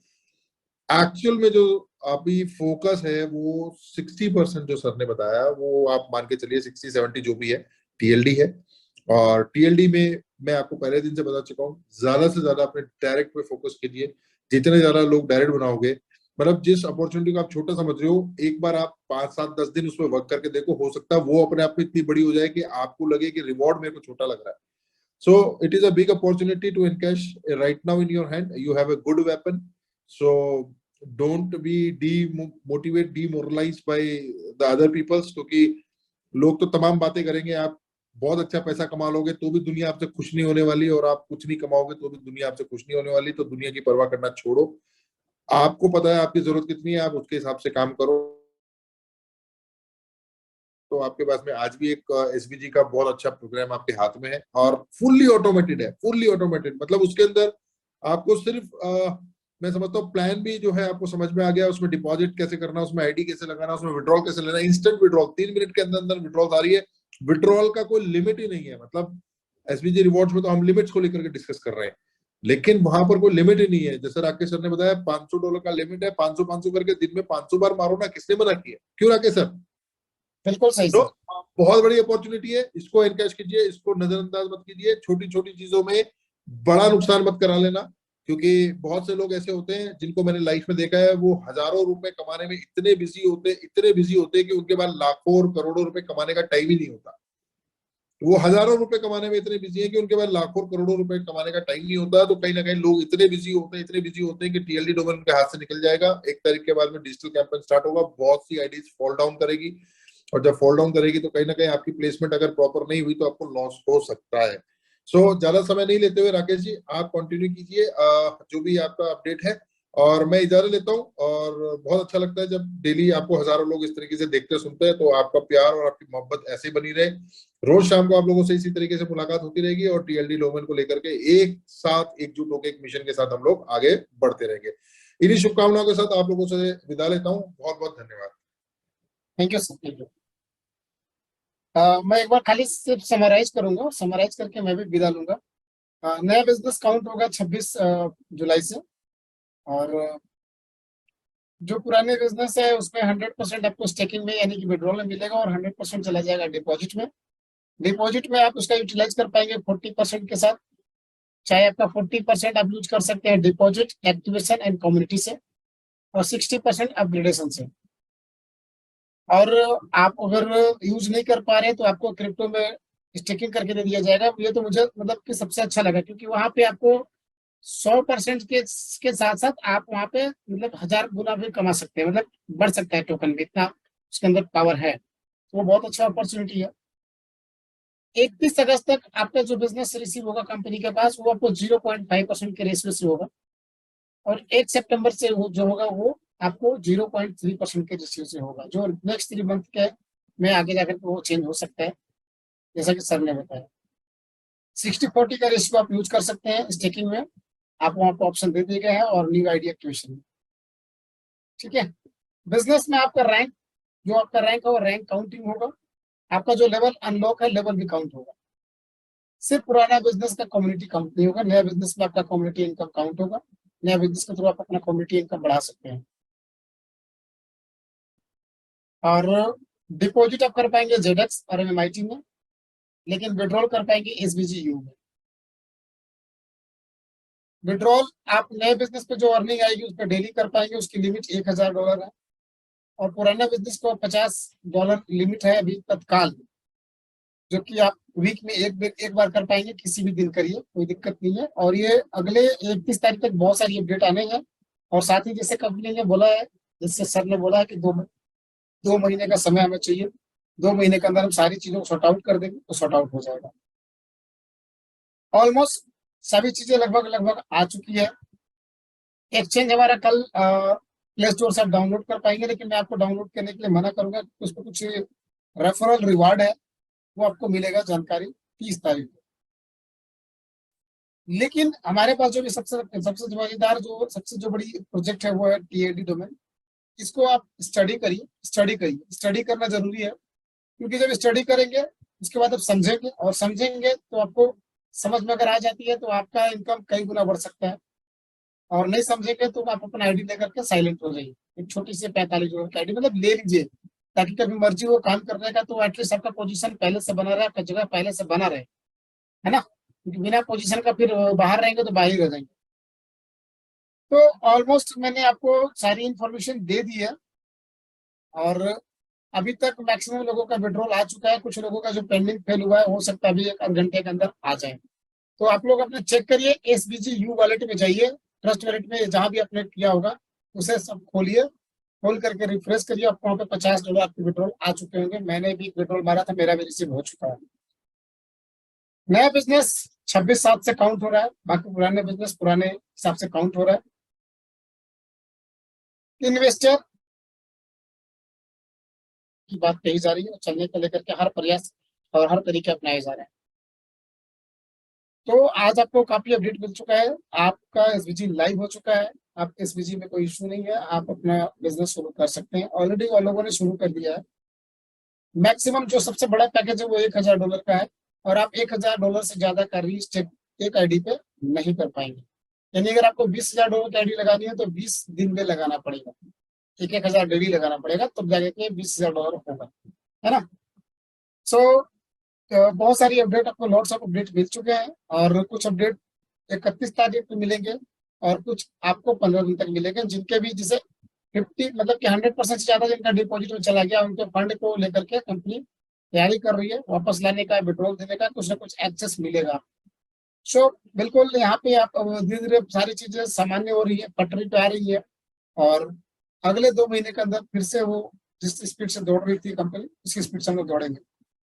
Speaker 1: एक्चुअल में जो अभी फोकस है वो 60% जो सर ने बताया वो आप मान के चलिए 60-70 जो भी है टीएलडी है। और टीएलडी में मैं आपको पहले दिन से बता चुका हूँ, ज्यादा से ज्यादा अपने डायरेक्ट पे फोकस कीजिए। जितने ज्यादा लोग डायरेक्ट बनाओगे, मतलब जिस अपॉर्चुनिटी को आप छोटा समझ रहे हो, एक बार आप 5-7-10 दिन उसमें वर्क करके देखो, हो सकता है वो अपने आप में इतनी बड़ी हो जाए कि आपको लगे कि रिवॉर्ड मेरे को छोटा लग रहा है। So it is a big opportunity to encash right now in your hand. You have a good weapon. So don't be demoralized by the other peoples, क्योंकि लोग तो तमाम बातें करेंगे। आप बहुत अच्छा पैसा कमा लोगे तो भी दुनिया आपसे खुश नहीं होने वाली, और आप कुछ नहीं कमाओगे तो भी दुनिया आपसे खुश नहीं होने वाली। तो दुनिया की परवाह करना छोड़ो। आपको पता है आपकी जरूरत कितनी है, आप उसके हिसाब से काम करो। तो आपके पास में आज भी एक एसबीजी का बहुत अच्छा प्रोग्राम आपके हाथ में है, और फुल्ली ऑटोमेटेड है। फुल्ली ऑटोमेटेड मतलब उसके अंदर आपको सिर्फ मैं समझता हूँ प्लान भी जो है आपको समझ में आ गया। उसमें डिपॉजिट कैसे करना, उसमें आईडी कैसे लगाना, उसमें विड्रॉल कैसे लेना, इंस्टेंट विड्रॉल 3 मिनट के अंदर अंदर विड्रॉल आ रही है। विड्रॉल का कोई लिमिट ही नहीं है। मतलब एसबीजी रिवॉर्ड्स में तो हम लिमिट्स को लेकर के डिस्कस कर रहे हैं, लेकिन वहां पर कोई लिमिट ही नहीं है। जैसे राकेश सर ने बताया $500 का लिमिट है, 500 करके दिन में 500 बार मारो ना, किसने मना किया? क्यों राकेश सर?
Speaker 3: बिल्कुल सही
Speaker 1: तो
Speaker 3: सर।
Speaker 1: बहुत बड़ी अपॉर्चुनिटी है, इसको एनकैश कीजिए, इसको नजरअंदाज मत कीजिए। छोटी छोटी चीजों में बड़ा नुकसान मत करा लेना, क्योंकि बहुत से लोग ऐसे होते हैं जिनको मैंने लाइफ में देखा है, वो हजारों रुपए कमाने में इतने बिजी होते कि उनके पास लाखों और करोड़ों रुपए कमाने का टाइम ही नहीं होता। वो हजारों रुपए कमाने में इतने बिजी है कि उनके पास लाखों करोड़ों रुपए कमाने का टाइम नहीं होता। तो कहीं ना कहीं लोग इतने बिजी होते हैं कि टीएलडी डोमेन उनके हाथ से निकल जाएगा। 1 तारीख के बाद में डिजिटल कैंपेन स्टार्ट होगा, बहुत सी आईडीज फॉल डाउन करेगी, और जब फॉल डाउन करेगी तो कहीं ना कहीं आपकी प्लेसमेंट अगर प्रॉपर नहीं हुई तो आपको लॉस हो सकता है। सो ज्यादा समय नहीं लेते हुए राकेश जी आप कंटिन्यू कीजिए जो भी आपका अपडेट है, और मैं इजाजत लेता हूँ। और बहुत अच्छा लगता है जब डेली आपको हजारों लोग इस तरीके से देखते सुनते हैं। तो आपका प्यार और आपकी मोहब्बत ऐसे ही बनी रहे। रोज शाम को आप लोगों से इसी तरीके से मुलाकात होती रहेगी और टीएलडी डोमेन को लेकर के एक साथ एकजुट होकर एक मिशन के साथ हम लोग आगे बढ़ते रहेंगे। इन्हीं शुभकामनाओं के साथ आप लोगों से विदा लेता हूँ। बहुत बहुत धन्यवाद।
Speaker 3: Thank you sir, thank you. मैं एक बार खाली सिर्फ समराइज करूंगा, समराइज करके मैं भी विदा लूंगा। नया बिजनेस काउंट होगा 26 जुलाई से, और जो पुराने बिजनेस है उसमें 100% आपको स्टेकिंग में यानी कि विड्रॉल में मिलेगा और 100% चला जाएगा डिपॉजिट में। डिपॉजिट में आप उसका यूटिलाइज कर पाएंगे 40% के साथ। चाहे आपका 40% आप यूज कर सकते हैं डिपॉजिट, एक्टिवेशन एंड कम्युनिटी से, और 60% अपग्रेडेशन से। और आप अगर यूज नहीं कर पा रहे तो आपको क्रिप्टो में स्टेकिंग करके दे दिया जाएगा। ये तो मुझे मतलब कि सबसे अच्छा लगा, क्योंकि वहां पे आपको 100% के साथ साथ आप वहां पे मतलब 1000 गुना भी कमा सकते हैं, मतलब बढ़ सकता है टोकन भी, इतना उसके अंदर पावर है। तो वो बहुत अच्छा अपॉर्चुनिटी है। 31 अगस्त तक आपका जो बिजनेस रिसीव होगा कंपनी के पास वो आपको 0.5% के रेशियो से होगा, और 1 सितंबर से जो होगा वो आपको 0.3% के रेशियो से होगा, जो नेक्स्ट 3 मंथ के में आगे जाकर वो चेंज हो सकता है, जैसा कि सर ने बताया। 60-40 का रेशियो आप यूज कर सकते हैं स्टेकिंग में, आप वहां पर ऑप्शन दे दिए गए हैं, और न्यू आईडी एक्टिवेशन में। ठीक है। बिजनेस में आपका रैंक, जो आपका रैंक है वो रैंक काउंटिंग होगा। आपका जो लेवल अनलॉक है लेवल भी काउंट होगा। सिर्फ पुराना बिजनेस का कम्युनिटी काउंट नहीं होगा, नया बिजनेस में आपका कम्युनिटी इनकम काउंट होगा। नया बिजनेस के थ्रू आप अपना कम्युनिटी इनकम बढ़ा सकते हैं। और डिपॉजिट आप कर पाएंगे जेडेक्स और एमएमआईटी में, लेकिन विड्रॉल कर पाएंगे एसबीजीयू में। विड्रॉल आप नए बिजनेस पे जो अर्निंग आएगी उस पर डेली कर पाएंगे, उसकी लिमिट $1000 है। और पुराना बिजनेस को $50 लिमिट है अभी तत्काल, जो कि आप वीक में एक बार कर पाएंगे, किसी भी दिन करिए, कोई दिक्कत नहीं है। और ये अगले 31 तारीख तक बहुत सारी अपडेट आने हैं। और साथ ही जैसे कंपनी ने बोला है, जैसे सर ने बोला है कि 2 महीने का समय हमें चाहिए, 2 महीने के अंदर हम सारी चीजों को सॉर्ट आउट कर देंगे तो सॉर्ट आउट हो जाएगा। ऑलमोस्ट सभी चीजें लगभग आ चुकी है। एक्सचेंज हमारा कल प्ले स्टोर से आप डाउनलोड कर पाएंगे, लेकिन मैं आपको डाउनलोड करने के लिए मना करूंगा, उस पर कुछ रेफरल रिवार्ड है, वो आपको मिलेगा जानकारी 30 तारीख को। लेकिन हमारे पास जो भी सबसे मजेदार सबसे बड़ी प्रोजेक्ट है वो है टीएलडी डोमेन। इसको आप स्टडी करना जरूरी है, क्योंकि जब स्टडी करेंगे उसके बाद आप समझेंगे, और समझेंगे तो आपको समझ में अगर आ जाती है तो आपका इनकम कई गुना बढ़ सकता है। और नहीं समझेंगे तो आप अपना आईडी लेकर के साइलेंट हो जाइए। एक छोटी सी 45 डॉलर की आईडी मतलब ले लीजिए, ताकि कभी मर्जी वो काम करने का तो एटलीस्ट आपका पोजीशन पहले से बना रहे, आपका जगह पहले से बना रहे, है ना। क्योंकि बिना पोजीशन का फिर बाहर रहेंगे तो बाहर रह जाएंगे। तो ऑलमोस्ट मैंने आपको सारी इंफॉर्मेशन दे दी है, और अभी तक मैक्सिमम लोगों का विड्रॉल आ चुका है। कुछ लोगों का जो पेंडिंग फेल हुआ है हो सकता है अभी 1 घंटे के अंदर आ जाए। तो आप लोग अपने चेक करिए, SBGU वॉलेट में जाइए, ट्रस्ट वॉलेट में जहां भी आपने किया होगा उसे सब खोलिए, खोल करके रिफ्रेश करिए, आपको वहाँ पे $50 आपके विड्रॉल आ चुके होंगे। मैंने भी विड्रॉल मारा था, मेरा भी रिसीव हो चुका है। नया बिजनेस 26/7 से काउंट हो रहा है, बाकी पुराने बिजनेस पुराने हिसाब से काउंट हो रहा है। इन्वेस्टर की बात कही जा रही है, चलने को लेकर के हर प्रयास और हर तरीके अपनाए जा रहे हैं। तो आज आपको काफी अपडेट मिल चुका है, आपका SVG लाइव हो चुका है। आप SVG में कोई इशू नहीं है, आप अपना बिजनेस शुरू कर सकते हैं। ऑलरेडी और लोगों ने शुरू कर दिया है। मैक्सिमम जो सबसे बड़ा पैकेज है वो $1000 का है, और आप $1000 से ज्यादा का रीस्टेक एक आईडी पे नहीं कर पाएंगे। यानी अगर आपको $20,000 की आईडी लगानी है तो 20 दिन में लगाना पड़ेगा, 1,000 डेली लगाना पड़ेगा, तब जाके $20,000 होगा, है ना। सो बहुत सारी अपडेट आपको लॉट्स ऑफ अपडेट मिल चुके हैं, और कुछ अपडेट 31 तारीख को मिलेंगे, और कुछ आपको 15 दिन तक मिलेंगे, जिनके भी जिसे 50 मतलब कि 100% से ज्यादा जिनका डिपॉजिट में चला गया, उनके फंड को लेकर के कंपनी तैयारी कर रही है वापस लाने का, विड्रॉल देने का, कुछ ना कुछ एक्सेस मिलेगा। सो बिल्कुल यहाँ पे आप धीरे धीरे सारी चीजें सामान्य हो रही है, पटरी पे आ रही है, और अगले 2 महीने के अंदर फिर से वो जिस स्पीड से दौड़ रही थी कंपनी उसी स्पीड से हम लोग दौड़ेंगे।